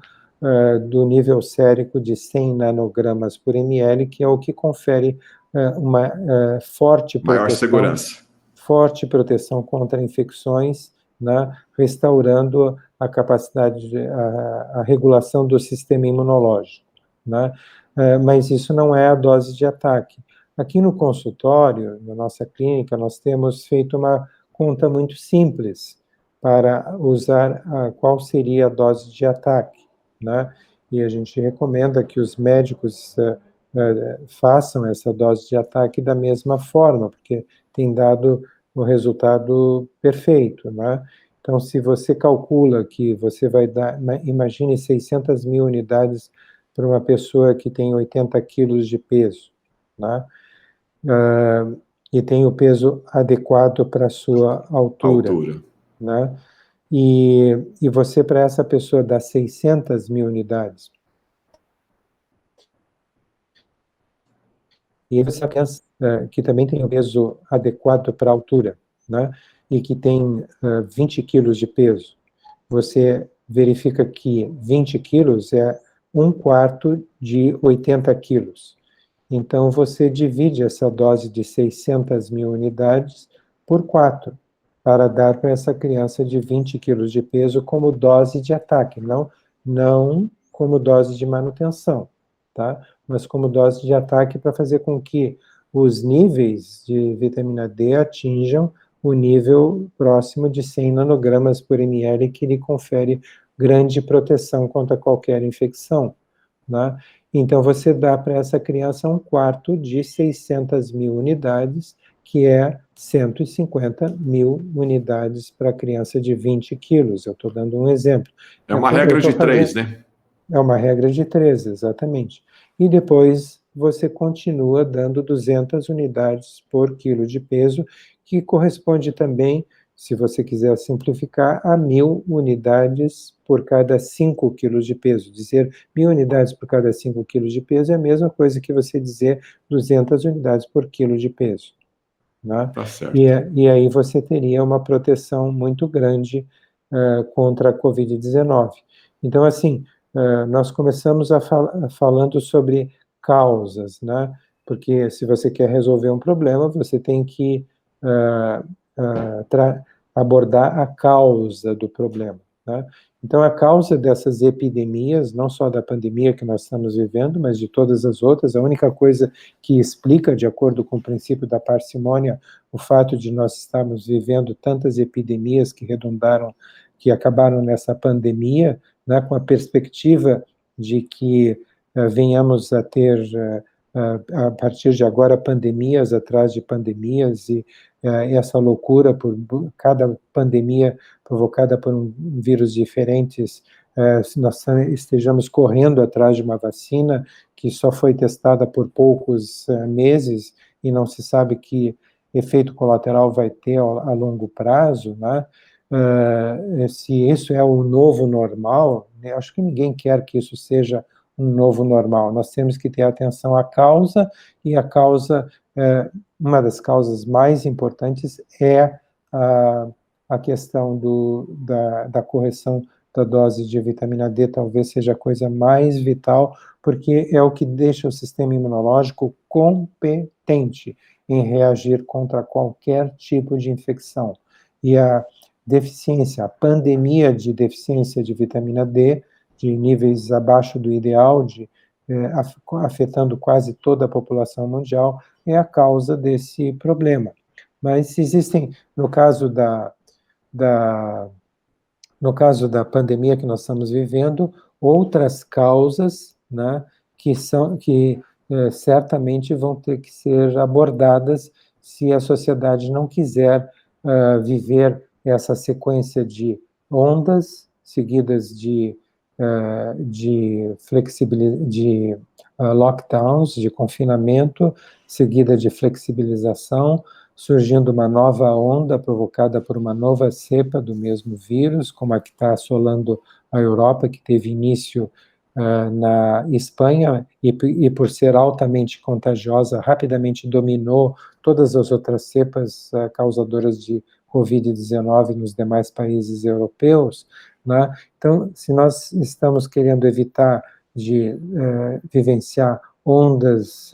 do nível sérico de 100 nanogramas por ml, que é o que confere uma Maior segurança. forte proteção contra infecções, né, restaurando a capacidade, a regulação do sistema imunológico. Né? Mas isso não é a dose de ataque. Aqui no consultório, na nossa clínica, nós temos feito uma conta muito simples para usar qual seria a dose de ataque. Né? E a gente recomenda que os médicos façam essa dose de ataque da mesma forma, porque tem dado o resultado perfeito, né? Então, se você calcula que você vai dar, imagine 600 mil unidades para uma pessoa que tem 80 quilos de peso, né? E tem o peso adequado para a sua altura, né? E você, para essa pessoa, dá 600 mil unidades. E essa criança que também tem o peso adequado para a altura, né? E que tem 20 quilos de peso, você verifica que 20 quilos é 1/4 de 80 quilos. Então, você divide essa dose de 600 mil unidades por 4, para dar para essa criança de 20 quilos de peso como dose de ataque, não como dose de manutenção, tá? Mas como dose de ataque para fazer com que os níveis de vitamina D atinjam o nível próximo de 100 nanogramas por ml, que lhe confere grande proteção contra qualquer infecção, né? Então, você dá para essa criança 1/4 de 600 mil unidades, que é 150 mil unidades para criança de 20 quilos. Eu estou dando um exemplo. É uma regra de 3, né? É uma regra de 3, exatamente. E depois você continua dando 200 unidades por quilo de peso, que corresponde também, se você quiser simplificar, a 1.000 unidades por cada 5 quilos de peso. Dizer 1.000 unidades por cada 5 quilos de peso é a mesma coisa que você dizer 200 unidades por quilo de peso. Né? Tá certo. E aí você teria uma proteção muito grande contra a Covid-19. Então, assim, nós começamos falando sobre causas, né? Porque se você quer resolver um problema, você tem que abordar a causa do problema, né? Então, a causa dessas epidemias, não só da pandemia que nós estamos vivendo, mas de todas as outras, a única coisa que explica, de acordo com o princípio da parcimônia, o fato de nós estarmos vivendo tantas epidemias que redundaram, que acabaram nessa pandemia, né, com a perspectiva de que venhamos a ter, a partir de agora, pandemias atrás de pandemias, e essa loucura por cada pandemia provocada por um vírus diferentes, se nós estejamos correndo atrás de uma vacina que só foi testada por poucos meses e não se sabe que efeito colateral vai ter a longo prazo, né? Se isso é o novo normal, né? Acho que ninguém quer que isso seja um novo normal. Nós temos que ter atenção à causa, e a causa, uma das causas mais importantes é a questão da correção da dose de vitamina D, talvez seja a coisa mais vital, porque é o que deixa o sistema imunológico competente em reagir contra qualquer tipo de infecção. E a deficiência, a pandemia de deficiência de vitamina D, de níveis abaixo do ideal, afetando quase toda a população mundial, é a causa desse problema. Mas existem, no caso da pandemia que nós estamos vivendo, outras causas, né, que certamente vão ter que ser abordadas se a sociedade não quiser viver essa sequência de ondas seguidas de lockdowns, de confinamento, seguida de flexibilização, surgindo uma nova onda provocada por uma nova cepa do mesmo vírus, como a que está assolando a Europa, que teve início na Espanha, e por ser altamente contagiosa, rapidamente dominou todas as outras cepas causadoras de Covid-19 nos demais países europeus, né? Então, se nós estamos querendo evitar de vivenciar ondas,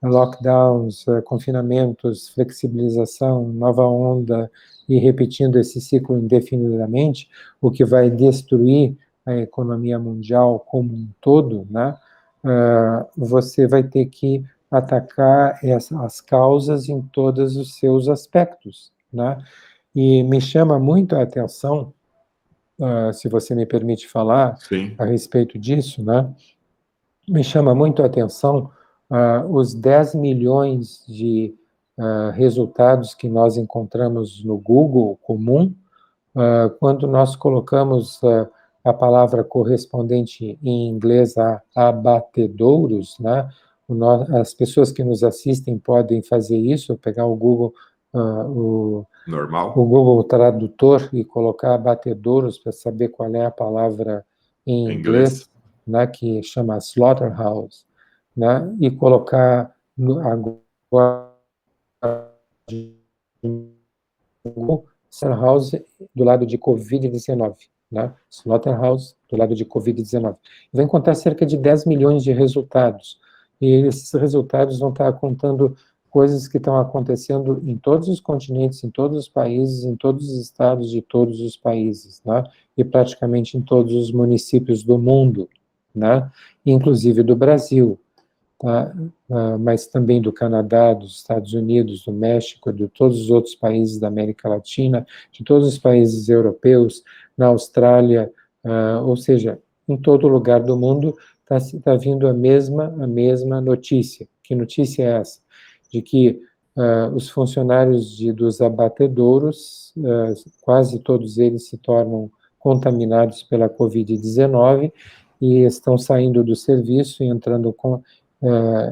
lockdowns, confinamentos, flexibilização, nova onda, e repetindo esse ciclo indefinidamente, o que vai destruir a economia mundial como um todo, né? Você vai ter que atacar as causas em todos os seus aspectos, né? E me chama muito a atenção, se você me permite falar Sim. a respeito disso, né? Me chama muito a atenção os 10 milhões de resultados que nós encontramos no Google comum, quando nós colocamos a palavra correspondente em inglês a abatedouros, né? As pessoas que nos assistem podem fazer isso, pegar o Google, Normal. o Google Tradutor, e colocar abatedouros para saber qual é a palavra em inglês, né, que chama slaughterhouse, né, e colocar agora slaughterhouse do lado de Covid-19, né, slaughterhouse do lado de Covid-19. Vai encontrar cerca de 10 milhões de resultados, e esses resultados vão estar contando coisas que estão acontecendo em todos os continentes, em todos os países, em todos os estados de todos os países, né, e praticamente em todos os municípios do mundo, né, inclusive do Brasil, tá? Mas também do Canadá, dos Estados Unidos, do México, de todos os outros países da América Latina, de todos os países europeus, na Austrália, ou seja, em todo lugar do mundo está vindo a mesma notícia. Que notícia é essa? De que os funcionários dos abatedouros, quase todos eles se tornam contaminados pela Covid-19 e estão saindo do serviço e entrando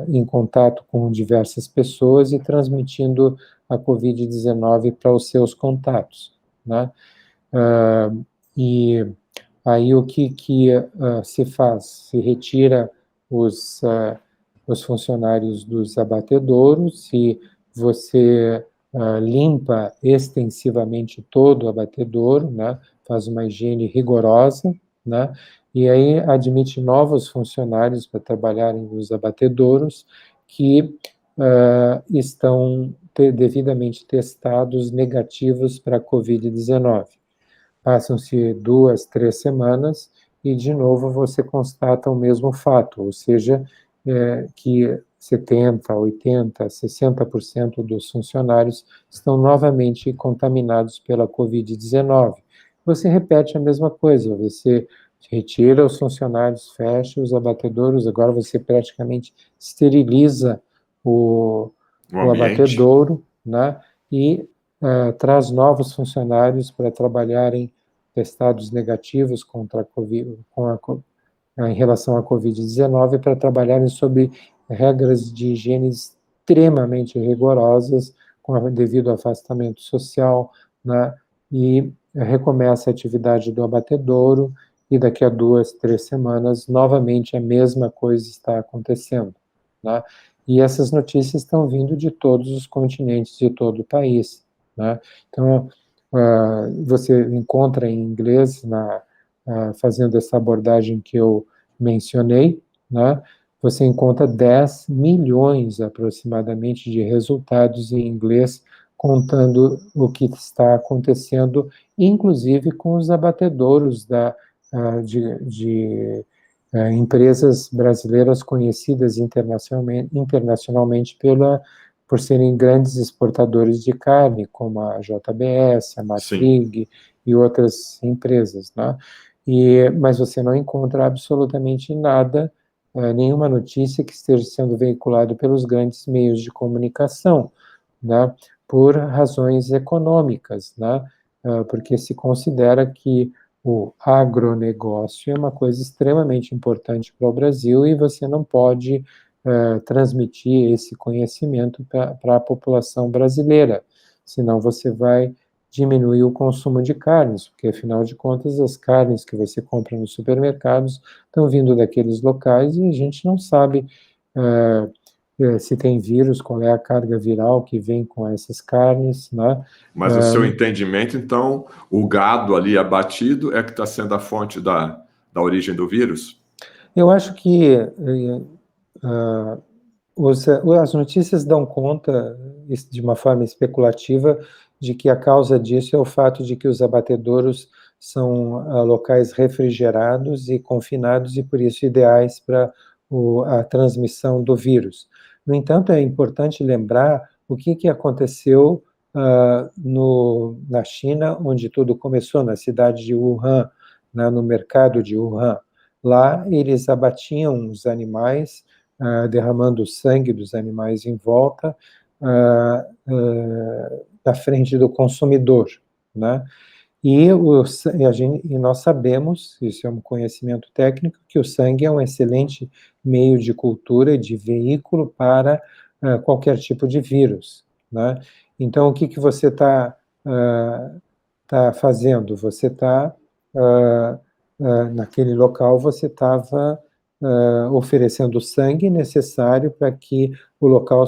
em contato com diversas pessoas e transmitindo a Covid-19 para os seus contatos, né? E aí o que se faz? Se retira os funcionários dos abatedouros e você limpa extensivamente todo o abatedouro, né? Faz uma higiene rigorosa, né? E aí admite novos funcionários para trabalharem nos abatedouros que estão devidamente testados negativos para a Covid-19. Passam-se 2, 3 semanas e, de novo, você constata o mesmo fato, ou seja, que 70%, 80%, 60% dos funcionários estão novamente contaminados pela Covid-19. Você repete a mesma coisa, você retira os funcionários, fecha os abatedouros, agora você praticamente esteriliza o abatedouro, né? E traz novos funcionários para trabalharem testados negativos contra a COVID, em relação à Covid-19, para trabalharem sob regras de higiene extremamente rigorosas, devido ao afastamento social, né? E recomeça a atividade do abatedouro, e daqui a 2, 3 semanas, novamente a mesma coisa está acontecendo, né? E essas notícias estão vindo de todos os continentes, de todo o país, né? Então, você encontra em inglês, fazendo essa abordagem que eu mencionei, né? Você encontra 10 milhões aproximadamente de resultados em inglês, contando o que está acontecendo, inclusive com os abatedouros de empresas brasileiras conhecidas internacionalmente por serem grandes exportadores de carne, como a JBS, a Marfrig e outras empresas, né? Mas você não encontra absolutamente nada, nenhuma notícia que esteja sendo veiculada pelos grandes meios de comunicação, né? Por razões econômicas, né? Porque se considera que o agronegócio é uma coisa extremamente importante para o Brasil e você não pode transmitir esse conhecimento para a população brasileira, senão você vai diminuir o consumo de carnes, porque afinal de contas as carnes que você compra nos supermercados estão vindo daqueles locais e a gente não sabe se tem vírus, qual é a carga viral que vem com essas carnes, né? Mas no seu entendimento, então, o gado ali abatido é que está sendo a fonte da origem do vírus? Eu acho que as notícias dão conta, de uma forma especulativa, de que a causa disso é o fato de que os abatedouros são locais refrigerados e confinados e, por isso, ideais para a transmissão do vírus. No entanto, é importante lembrar o que aconteceu na China, onde tudo começou, na cidade de Wuhan, no mercado de Wuhan. Lá, eles abatiam os animais, derramando o sangue dos animais em volta, da frente do consumidor, né? E nós sabemos, isso é um conhecimento técnico, que o sangue é um excelente meio de cultura e de veículo para qualquer tipo de vírus, né? Então, o que você está fazendo? Você está, naquele local, você estava oferecendo o sangue necessário para que o local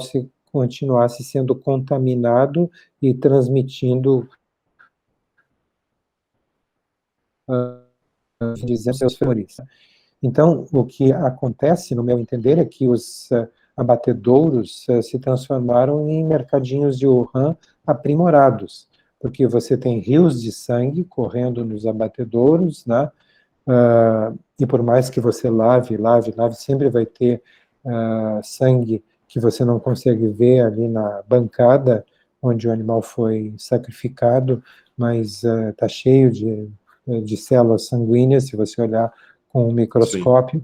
continuasse sendo contaminado e transmitindo seus fenores. Então, o que acontece, no meu entender, é que os abatedouros se transformaram em mercadinhos de Wuhan aprimorados, porque você tem rios de sangue correndo nos abatedouros, né? E por mais que você lave, sempre vai ter sangue que você não consegue ver ali na bancada onde o animal foi sacrificado, mas está cheio de células sanguíneas, se você olhar com um microscópio,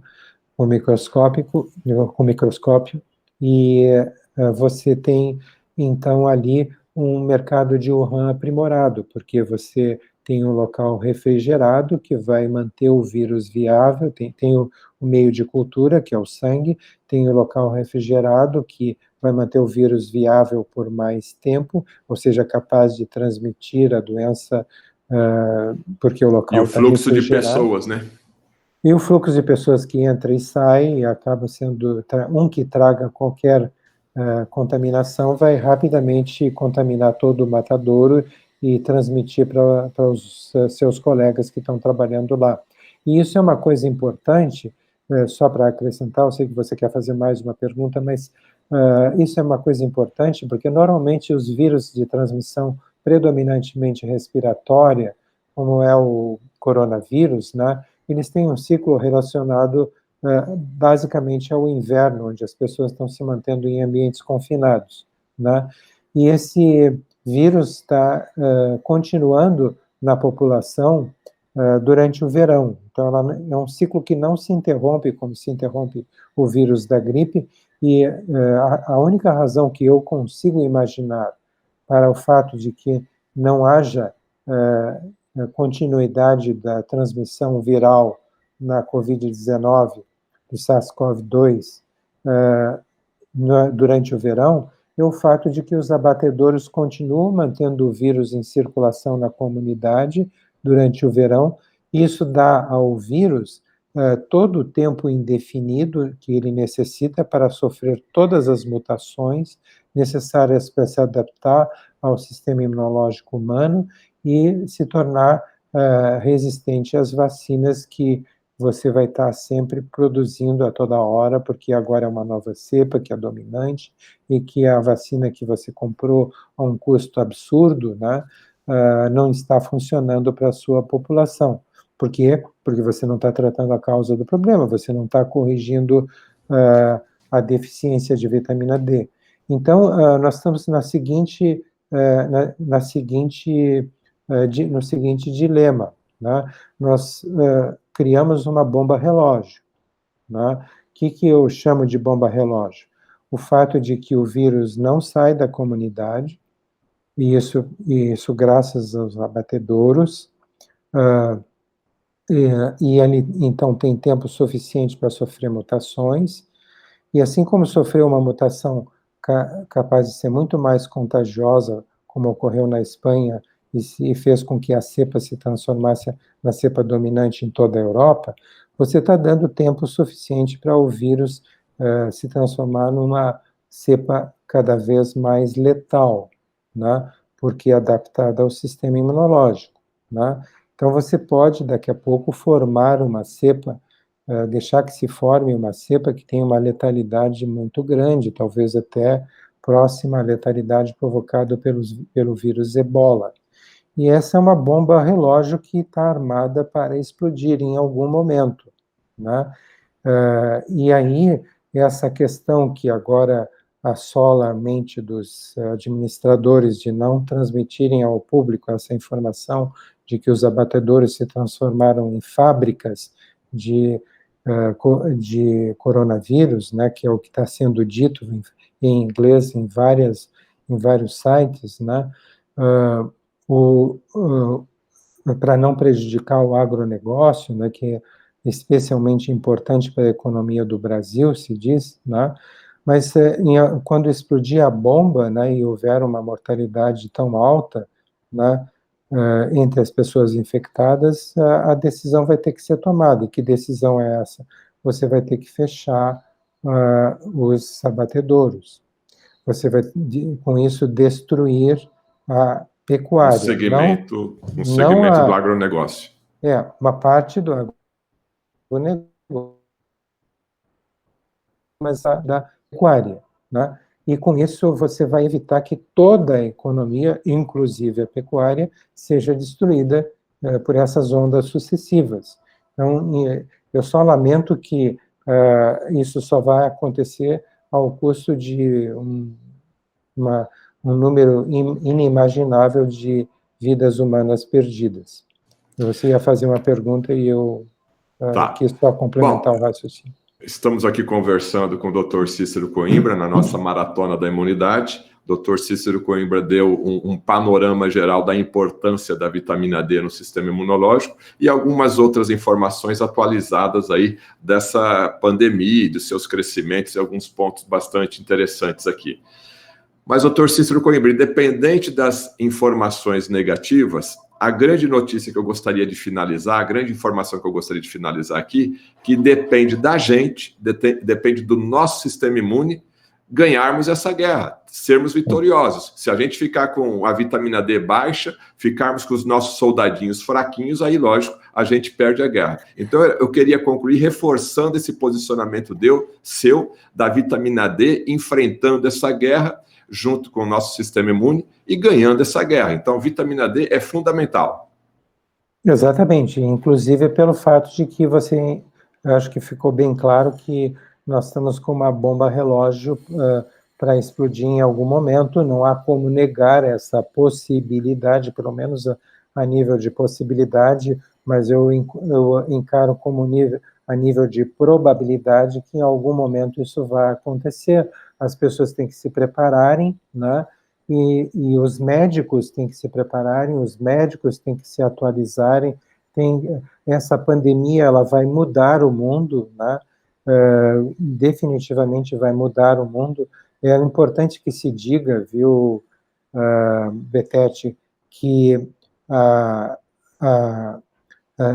e você tem então ali um mercado de Wuhan aprimorado, porque você tem um local refrigerado que vai manter o vírus viável, tem o meio de cultura, que é o sangue, tem o local refrigerado que vai manter o vírus viável por mais tempo, ou seja, capaz de transmitir a doença, porque o E local o está fluxo de refrigerado. pessoas, né? E o fluxo de pessoas que entra e sai, e acaba sendo um que traga qualquer contaminação, vai rapidamente contaminar todo o matadouro e transmitir para os seus colegas que estão trabalhando lá. E isso é uma coisa importante, só para acrescentar, eu sei que você quer fazer mais uma pergunta, mas isso é uma coisa importante, porque normalmente os vírus de transmissão predominantemente respiratória, como é o coronavírus, né, eles têm um ciclo relacionado basicamente ao inverno, onde as pessoas estão se mantendo em ambientes confinados, né? E esse vírus está continuando na população durante o verão. Então, é um ciclo que não se interrompe, como se interrompe o vírus da gripe, e a única razão que eu consigo imaginar para o fato de que não haja continuidade da transmissão viral na Covid-19, do SARS-CoV-2, durante o verão, é o fato de que os abatedouros continuam mantendo o vírus em circulação na comunidade durante o verão. Isso dá ao vírus todo o tempo indefinido que ele necessita para sofrer todas as mutações necessárias para se adaptar ao sistema imunológico humano e se tornar resistente às vacinas que você vai estar sempre produzindo a toda hora, porque agora é uma nova cepa que é dominante e que a vacina que você comprou a um custo absurdo, né, não está funcionando para a sua população. Por quê? Porque você não está tratando a causa do problema, você não está corrigindo a deficiência de vitamina D. Então, nós estamos no seguinte dilema, né? Nós criamos uma bomba relógio, né? O que eu chamo de bomba relógio? O fato de que o vírus não sai da comunidade, e isso graças aos abatedouros, e ele então tem tempo suficiente para sofrer mutações, e assim como sofreu uma mutação capaz de ser muito mais contagiosa, como ocorreu na Espanha, e fez com que a cepa se transformasse na cepa dominante em toda a Europa, você está dando tempo suficiente para o vírus se transformar numa cepa cada vez mais letal, né? Porque é adaptada ao sistema imunológico, né? Então você pode, daqui a pouco, formar uma cepa, deixar que se forme uma cepa que tem uma letalidade muito grande, talvez até próxima à letalidade provocada pelo vírus Ebola. E essa é uma bomba relógio que está armada para explodir em algum momento, né? E aí, essa questão que agora assola a mente dos administradores de não transmitirem ao público essa informação de que os abatedouros se transformaram em fábricas de coronavírus, né, que é o que está sendo dito em inglês em vários sites, né, para não prejudicar o agronegócio, né, que é especialmente importante para a economia do Brasil, se diz, né, mas quando explodir a bomba, né, e houver uma mortalidade tão alta, né, entre as pessoas infectadas, a decisão vai ter que ser tomada. E que decisão é essa? Você vai ter que fechar os abatedouros. Você vai, com isso, destruir a pecuária. Um segmento do agronegócio. Uma parte do agronegócio, mas da pecuária, né? E com isso você vai evitar que toda a economia, inclusive a pecuária, seja destruída por essas ondas sucessivas. Então, eu só lamento que isso só vai acontecer ao custo de um número inimaginável de vidas humanas perdidas. Você ia fazer uma pergunta e eu quis só complementar o raciocínio. Estamos aqui conversando com o Dr. Cícero Coimbra, na nossa Maratona da Imunidade. Dr. Cícero Coimbra deu um panorama geral da importância da vitamina D no sistema imunológico e algumas outras informações atualizadas aí dessa pandemia, dos seus crescimentos e alguns pontos bastante interessantes aqui. Mas, doutor Cícero Coimbra, independente das informações negativas, a grande notícia que eu gostaria de finalizar, a grande informação que eu gostaria de finalizar aqui, que depende da gente, depende do nosso sistema imune, ganharmos essa guerra, sermos vitoriosos. Se a gente ficar com a vitamina D baixa, ficarmos com os nossos soldadinhos fraquinhos, aí, lógico, a gente perde a guerra. Então, eu queria concluir reforçando esse posicionamento seu, da vitamina D, enfrentando essa guerra, junto com o nosso sistema imune, e ganhando essa guerra. Então, vitamina D é fundamental. Exatamente, inclusive pelo fato de que eu acho que ficou bem claro que nós estamos com uma bomba relógio para explodir em algum momento, não há como negar essa possibilidade, pelo menos a nível de possibilidade, mas eu encaro como a nível de probabilidade que em algum momento isso vai acontecer. As pessoas têm que se prepararem, né? E os médicos têm que se prepararem, os médicos têm que se atualizarem. Essa pandemia ela vai mudar o mundo, né? Definitivamente vai mudar o mundo. É importante que se diga, viu, Betete, que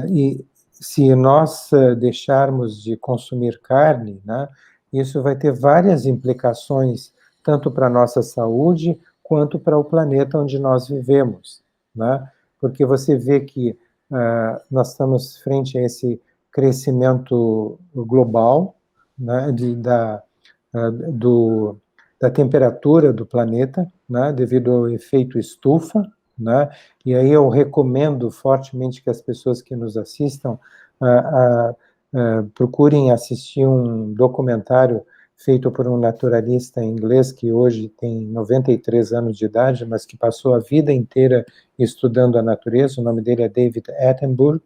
e se nós deixarmos de consumir carne, né, isso vai ter várias implicações, tanto para a nossa saúde, quanto para o planeta onde nós vivemos, né? Porque você vê que nós estamos frente a esse crescimento global, né, da temperatura do planeta, né, devido ao efeito estufa, né? E aí eu recomendo fortemente que as pessoas que nos assistam procurem assistir um documentário feito por um naturalista inglês que hoje tem 93 anos de idade, mas que passou a vida inteira estudando a natureza. O nome dele é David Attenborough,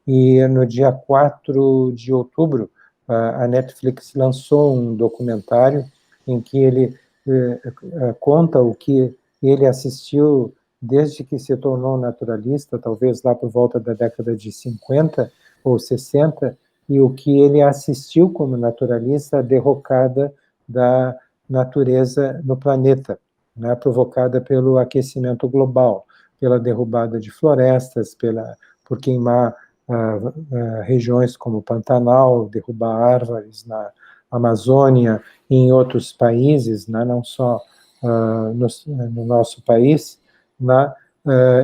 e no dia 4 de outubro, a Netflix lançou um documentário em que ele conta o que ele assistiu desde que se tornou naturalista, talvez lá por volta da década de 50 ou 60, e o que ele assistiu como naturalista, a derrocada da natureza no planeta, né, provocada pelo aquecimento global, pela derrubada de florestas, por queimar regiões como Pantanal, derrubar árvores na Amazônia e em outros países, né, não só no nosso país, né,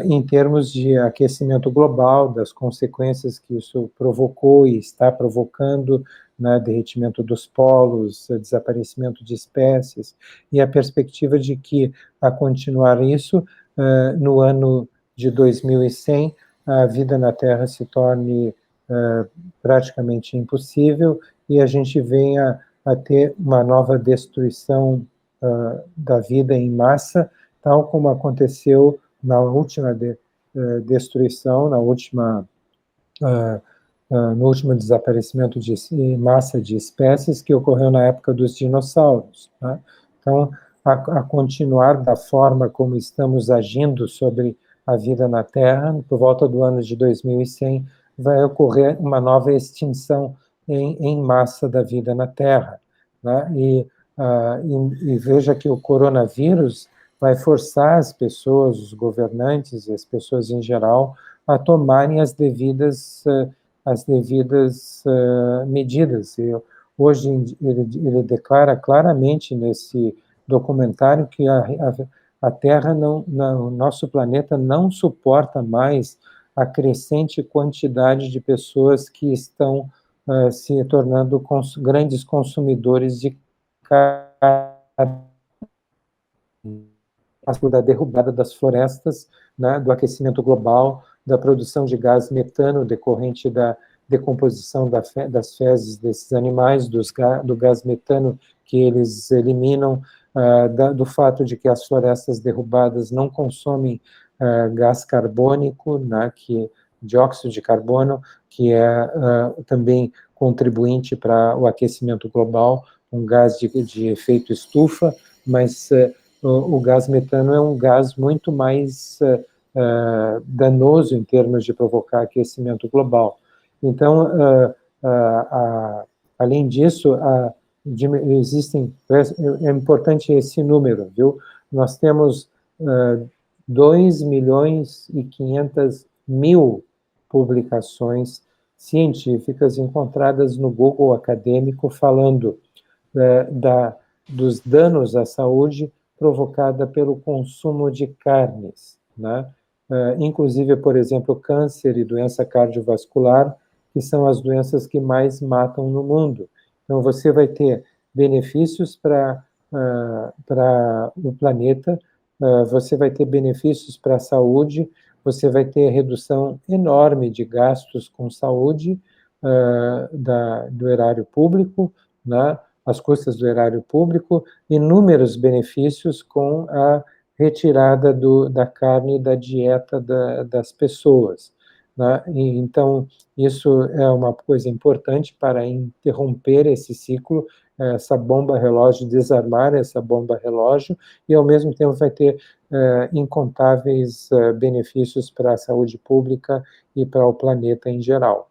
em termos de aquecimento global, das consequências que isso provocou e está provocando, né, derretimento dos polos, desaparecimento de espécies, e a perspectiva de que, a continuar isso, no ano de 2100, a vida na Terra se torne praticamente impossível e a gente venha a ter uma nova destruição da vida em massa, tal como aconteceu na última destruição, no último desaparecimento de massa de espécies que ocorreu na época dos dinossauros, né? Então, a continuar da forma como estamos agindo sobre a vida na Terra, por volta do ano de 2100, vai ocorrer uma nova extinção em massa da vida na Terra, né? E veja que o coronavírus vai forçar as pessoas, os governantes e as pessoas em geral, a tomarem as devidas medidas. Hoje ele declara claramente nesse documentário que a Terra, o nosso planeta não suporta mais a crescente quantidade de pessoas que estão se tornando grandes consumidores de carne, da derrubada das florestas, né, do aquecimento global, da produção de gás metano decorrente da decomposição das fezes desses animais, do gás metano que eles eliminam, do fato de que as florestas derrubadas não consomem gás carbônico, né, dióxido de carbono, que é também contribuinte para o aquecimento global, um gás de efeito estufa, mas o gás metano é um gás muito mais danoso em termos de provocar aquecimento global. Então, além disso, é importante esse número, viu? Nós temos 2.500.000 publicações científicas encontradas no Google acadêmico falando dos danos à saúde provocada pelo consumo de carnes, né? Inclusive, por exemplo, câncer e doença cardiovascular, que são as doenças que mais matam no mundo. Então, você vai ter benefícios para o planeta, você vai ter benefícios para a saúde, você vai ter redução enorme de gastos com saúde do erário público, né? As custas do erário público, inúmeros benefícios com a retirada da carne da dieta das pessoas, né? Então, isso é uma coisa importante para interromper esse ciclo, essa bomba relógio, desarmar essa bomba relógio, e ao mesmo tempo vai ter incontáveis benefícios para a saúde pública e para o planeta em geral.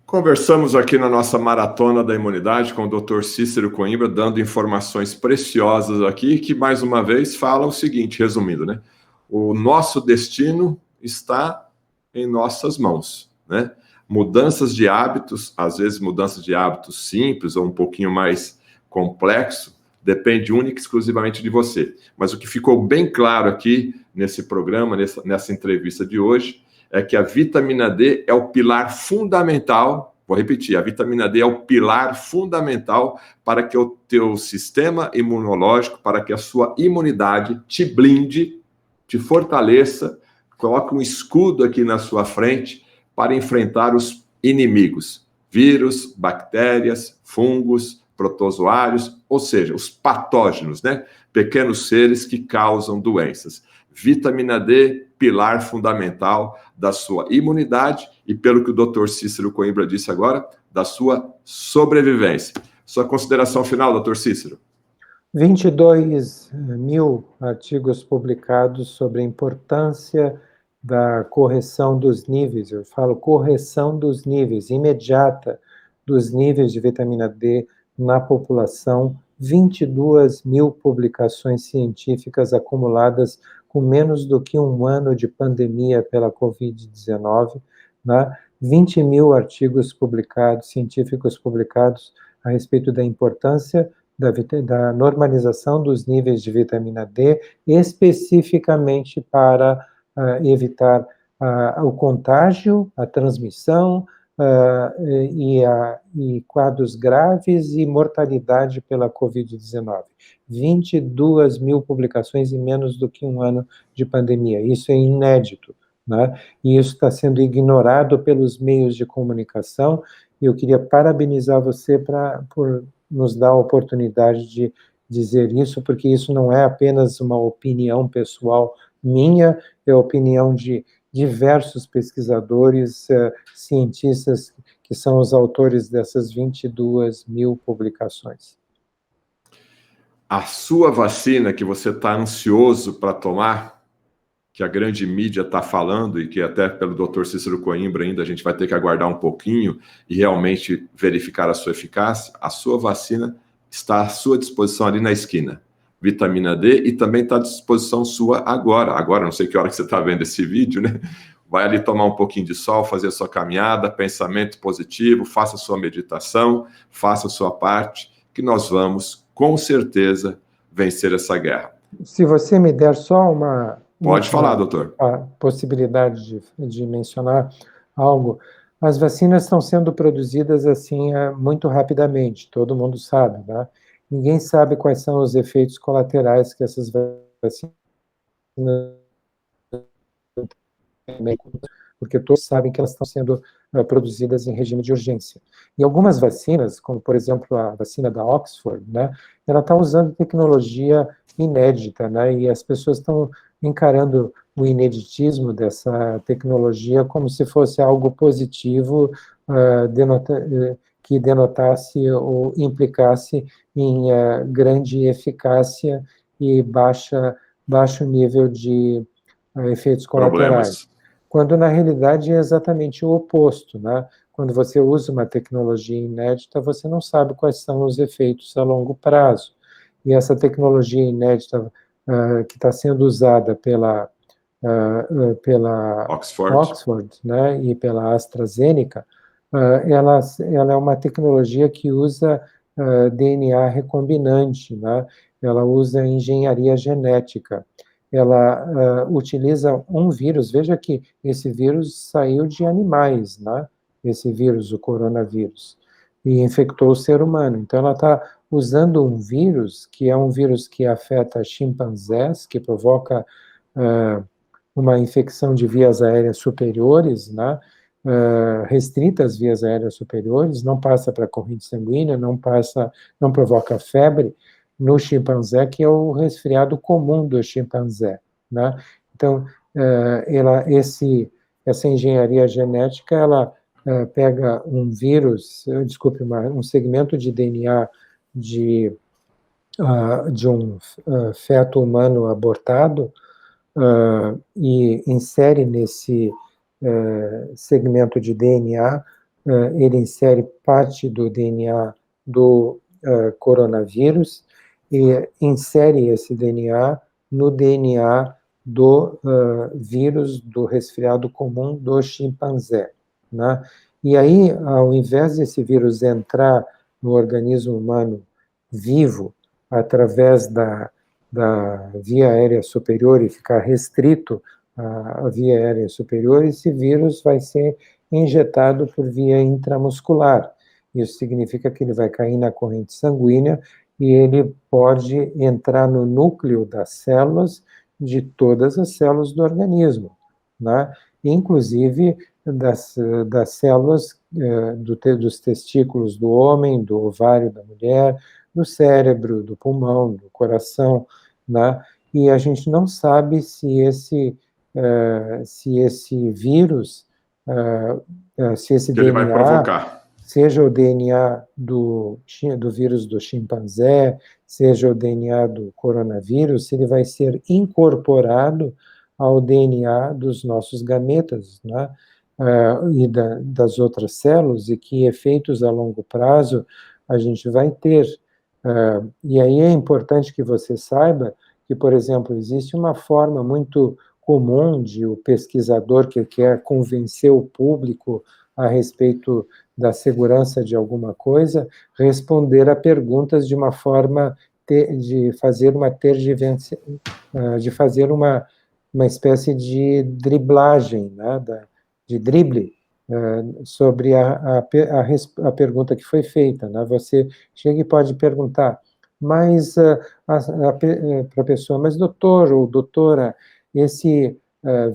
Conversamos aqui na nossa Maratona da Imunidade com o Dr. Cícero Coimbra, dando informações preciosas aqui, que mais uma vez fala o seguinte, resumindo, né? O nosso destino está em nossas mãos, né? Mudanças de hábitos, às vezes mudanças de hábitos simples ou um pouquinho mais complexo, depende única e exclusivamente de você. Mas o que ficou bem claro aqui nesse programa, nessa entrevista de hoje, é que a vitamina D é o pilar fundamental, vou repetir, a vitamina D é o pilar fundamental para que o teu sistema imunológico, para que a sua imunidade te blinde, te fortaleça, coloque um escudo aqui na sua frente para enfrentar os inimigos, vírus, bactérias, fungos, protozoários, ou seja, os patógenos, né? Pequenos seres que causam doenças. Vitamina D, pilar fundamental da sua imunidade e, pelo que o Dr. Cícero Coimbra disse agora, da sua sobrevivência. Sua consideração final, Dr. Cícero? 22.000 artigos publicados sobre a importância da correção dos níveis, eu falo correção dos níveis, imediata dos níveis de vitamina D na população, 22.000 publicações científicas acumuladas com menos do que um ano de pandemia pela Covid-19, né? 20.000 artigos publicados, científicos publicados a respeito da importância da normalização dos níveis de vitamina D, especificamente para evitar o contágio, a transmissão e quadros graves e mortalidade pela Covid-19. 22.000 publicações em menos do que um ano de pandemia. Isso é inédito, né? E isso está sendo ignorado pelos meios de comunicação, e eu queria parabenizar você por nos dar a oportunidade de dizer isso, porque isso não é apenas uma opinião pessoal minha, é a opinião de diversos pesquisadores, cientistas, que são os autores dessas 22.000 publicações. A sua vacina que você está ansioso para tomar, que a grande mídia está falando e que até pelo Dr. Cícero Coimbra ainda a gente vai ter que aguardar um pouquinho e realmente verificar a sua eficácia, a sua vacina está à sua disposição ali na esquina. Vitamina D, e também está à disposição sua agora, não sei que hora que você está vendo esse vídeo, né? Vai ali tomar um pouquinho de sol, fazer a sua caminhada, pensamento positivo, faça a sua meditação, faça a sua parte, que nós vamos, com certeza, vencer essa guerra. Se você me der só uma... Pode falar, doutor. A possibilidade de mencionar algo. As vacinas estão sendo produzidas assim muito rapidamente, todo mundo sabe, né? Ninguém sabe quais são os efeitos colaterais que essas vacinas têm, porque todos sabem que elas estão sendo produzidas em regime de urgência. E algumas vacinas, como por exemplo a vacina da Oxford, né, ela está usando tecnologia inédita, né, e as pessoas estão encarando o ineditismo dessa tecnologia como se fosse algo positivo, que denotasse ou implicasse em grande eficácia e baixo nível de efeitos colaterais. Problemas. Quando, na realidade, é exatamente o oposto, né? Quando você usa uma tecnologia inédita, você não sabe quais são os efeitos a longo prazo. E essa tecnologia inédita que está sendo usada pela Oxford, né, e pela AstraZeneca, ela é uma tecnologia que usa DNA recombinante, né? Ela usa engenharia genética. Ela utiliza um vírus, veja que esse vírus saiu de animais, né? Esse vírus, o coronavírus, e infectou o ser humano. Então, ela está usando um vírus, que é um vírus que afeta chimpanzés, que provoca uma infecção de vias aéreas superiores, né? Restrita às vias aéreas superiores, não passa para a corrente sanguínea, não provoca febre no chimpanzé, que é o resfriado comum do chimpanzé, né? Então, essa engenharia genética, ela pega um vírus, um segmento de DNA de um feto humano abortado, e insere nesse segmento de DNA, ele insere parte do DNA do coronavírus e insere esse DNA no DNA do vírus do resfriado comum do chimpanzé, né? E aí, ao invés desse vírus entrar no organismo humano vivo, através da via aérea superior e ficar restrito à via aérea superior, esse vírus vai ser injetado por via intramuscular. Isso significa que ele vai cair na corrente sanguínea e ele pode entrar no núcleo das células, de todas as células do organismo, né? Inclusive das células dos testículos do homem, do ovário da mulher, do cérebro, do pulmão, do coração, né? E a gente não sabe se esse vírus, se esse que ele vai DNA, provocar. seja o DNA do vírus do chimpanzé, seja o DNA do coronavírus, se ele vai ser incorporado ao DNA dos nossos gametas, né? E das outras células, e que efeitos a longo prazo a gente vai ter. E aí é importante que você saiba que, por exemplo, existe uma forma muito comum de o pesquisador que quer convencer o público a respeito da segurança de alguma coisa, responder a perguntas de uma forma de fazer uma tergivência, de fazer uma espécie de driblagem, né, de drible, sobre a pergunta que foi feita, né? Você chega e pode perguntar, mas para a pessoa, mas doutor ou doutora, esse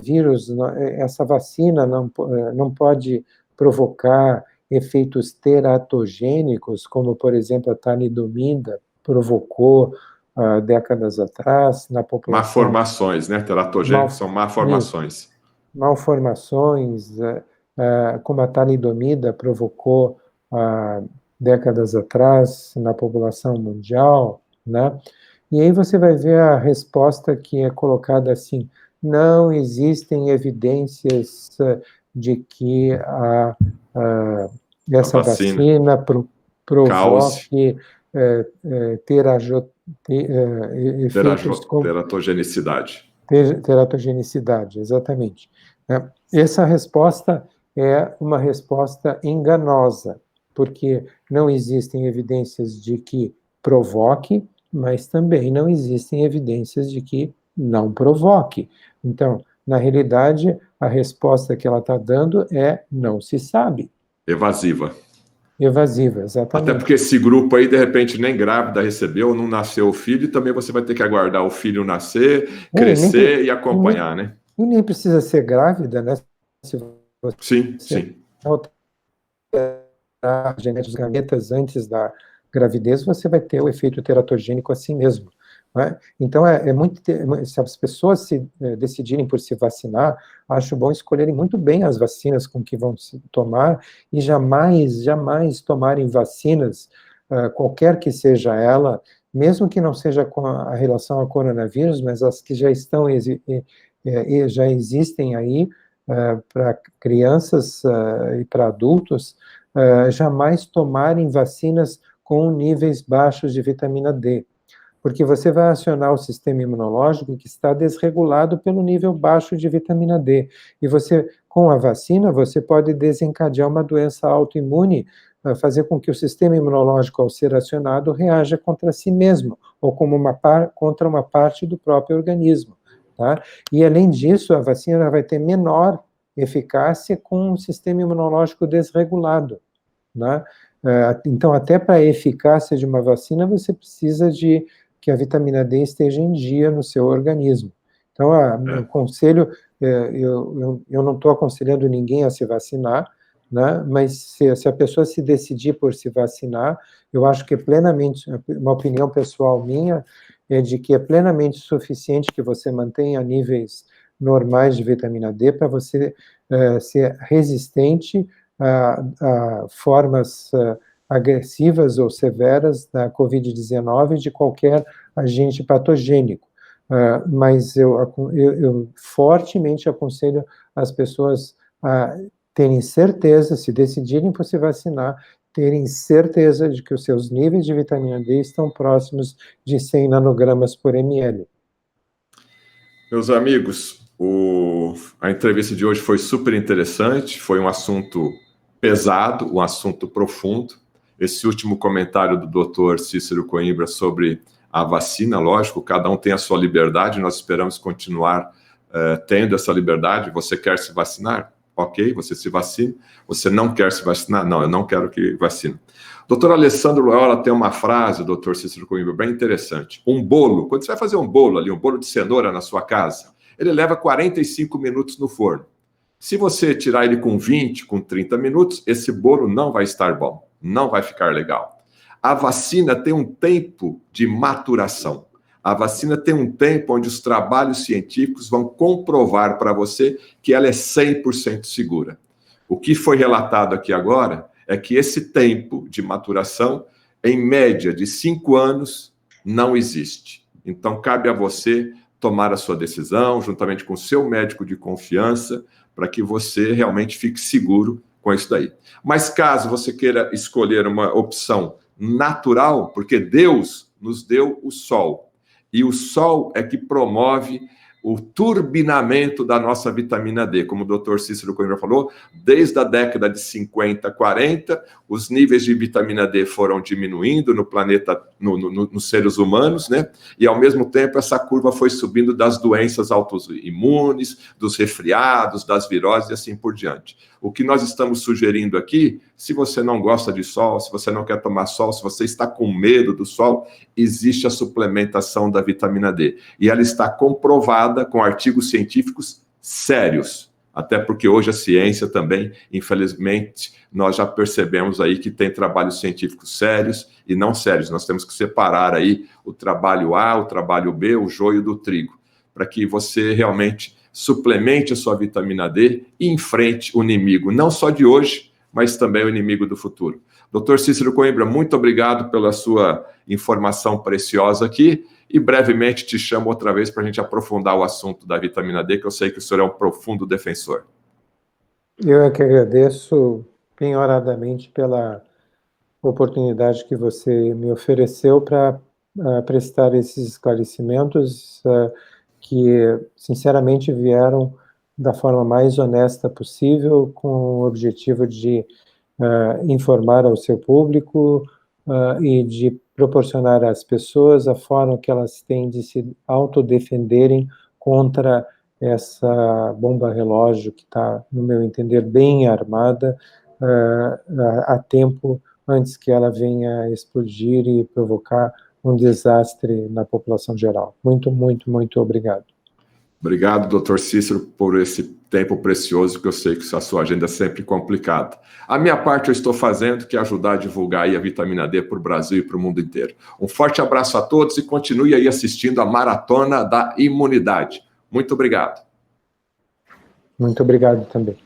vírus, essa vacina não pode provocar efeitos teratogênicos, como, por exemplo, a talidomida provocou décadas atrás na população. Malformações, né? Teratogênicos são malformações. Malformações, como a talidomida provocou décadas atrás na população mundial, né? E aí você vai ver a resposta que é colocada assim: não existem evidências de que essa vacina provoque efeitos como teratogenicidade. Teratogenicidade, exatamente. Essa resposta é uma resposta enganosa, porque não existem evidências de que provoque, mas também não existem evidências de que não provoque. Então, na realidade, a resposta que ela está dando é não se sabe. Evasiva. Evasiva, exatamente. Até porque esse grupo aí, de repente, nem grávida recebeu, não nasceu o filho, e também você vai ter que aguardar o filho nascer, crescer e acompanhar, né? E nem precisa ser grávida, né? Se você sim. alterar genéticos gametas antes da gravidez, você vai ter o efeito teratogênico assim mesmo. né? Então, se as pessoas se decidirem por se vacinar, acho bom escolherem muito bem as vacinas com que vão se tomar e jamais tomarem vacinas, qualquer que seja ela, mesmo que não seja com a relação ao coronavírus, mas as que já estão já existem aí para crianças e para adultos, jamais tomarem vacinas com níveis baixos de vitamina D, porque você vai acionar o sistema imunológico que está desregulado pelo nível baixo de vitamina D. E você, com a vacina, você pode desencadear uma doença autoimune, fazer com que o sistema imunológico, ao ser acionado, reaja contra si mesmo, ou como contra uma parte do próprio organismo. Tá? E, além disso, a vacina vai ter menor eficácia com um sistema imunológico desregulado. Né? Então, até para a eficácia de uma vacina, você precisa de que a vitamina D esteja em dia no seu organismo. Então, meu conselho, eu não estou aconselhando ninguém a se vacinar, né? Mas se a pessoa se decidir por se vacinar, eu acho que é plenamente, uma opinião pessoal minha, é de que é plenamente suficiente que você mantenha níveis normais de vitamina D para você ser resistente a formas agressivas ou severas da Covid-19 de qualquer agente patogênico. Mas eu fortemente aconselho as pessoas a terem certeza, se decidirem por se vacinar, terem certeza de que os seus níveis de vitamina D estão próximos de 100 nanogramas por ml. Meus amigos, a entrevista de hoje foi super interessante, foi um assunto pesado, um assunto profundo. Esse último comentário do Dr. Cícero Coimbra sobre a vacina, lógico, cada um tem a sua liberdade, nós esperamos continuar tendo essa liberdade. Você quer se vacinar? Ok, você se vacina. Você não quer se vacinar? Não, eu não quero que vacine. Doutor Alessandro Loyola tem uma frase, doutor Cícero Coimbra, bem interessante. Um bolo, quando você vai fazer um bolo ali, um bolo de cenoura na sua casa, ele leva 45 minutos no forno. Se você tirar ele com 20, com 30 minutos, esse bolo não vai estar bom, não vai ficar legal. A vacina tem um tempo de maturação. A vacina tem um tempo onde os trabalhos científicos vão comprovar para você que ela é 100% segura. O que foi relatado aqui agora é que esse tempo de maturação, em média de 5 anos, não existe. Então, cabe a você tomar a sua decisão, juntamente com o seu médico de confiança, para que você realmente fique seguro com isso daí. Mas caso você queira escolher uma opção natural, porque Deus nos deu o sol, e o sol é que promove o turbinamento da nossa vitamina D. Como o doutor Cícero Coimbra falou, desde a década de 50, 40, os níveis de vitamina D foram diminuindo no planeta, nos seres humanos, né? E, ao mesmo tempo, essa curva foi subindo das doenças autoimunes, dos resfriados, das viroses e assim por diante. O que nós estamos sugerindo aqui, se você não gosta de sol, se você não quer tomar sol, se você está com medo do sol, existe a suplementação da vitamina D. E ela está comprovada com artigos científicos sérios. Até porque hoje a ciência também, infelizmente, nós já percebemos aí que tem trabalhos científicos sérios e não sérios. Nós temos que separar aí o trabalho A, o trabalho B, o joio do trigo, para que você realmente suplemente a sua vitamina D e enfrente o inimigo, não só de hoje, mas também o inimigo do futuro. Doutor Cícero Coimbra, muito obrigado pela sua informação preciosa aqui e brevemente te chamo outra vez para a gente aprofundar o assunto da vitamina D, que eu sei que o senhor é um profundo defensor. Eu é que agradeço penhoradamente pela oportunidade que você me ofereceu para prestar esses esclarecimentos que, sinceramente, vieram da forma mais honesta possível, com o objetivo de informar ao seu público e de proporcionar às pessoas a forma que elas têm de se autodefenderem contra essa bomba relógio que está, no meu entender, bem armada a tempo antes que ela venha explodir e provocar um desastre na população geral. Muito, muito, muito obrigado. Obrigado, doutor Cícero, por esse tempo precioso, que eu sei que a sua agenda é sempre complicada. A minha parte eu estou fazendo, que é ajudar a divulgar aí a vitamina D para o Brasil e para o mundo inteiro. Um forte abraço a todos e continue aí assistindo a Maratona da Imunidade. Muito obrigado. Muito obrigado também.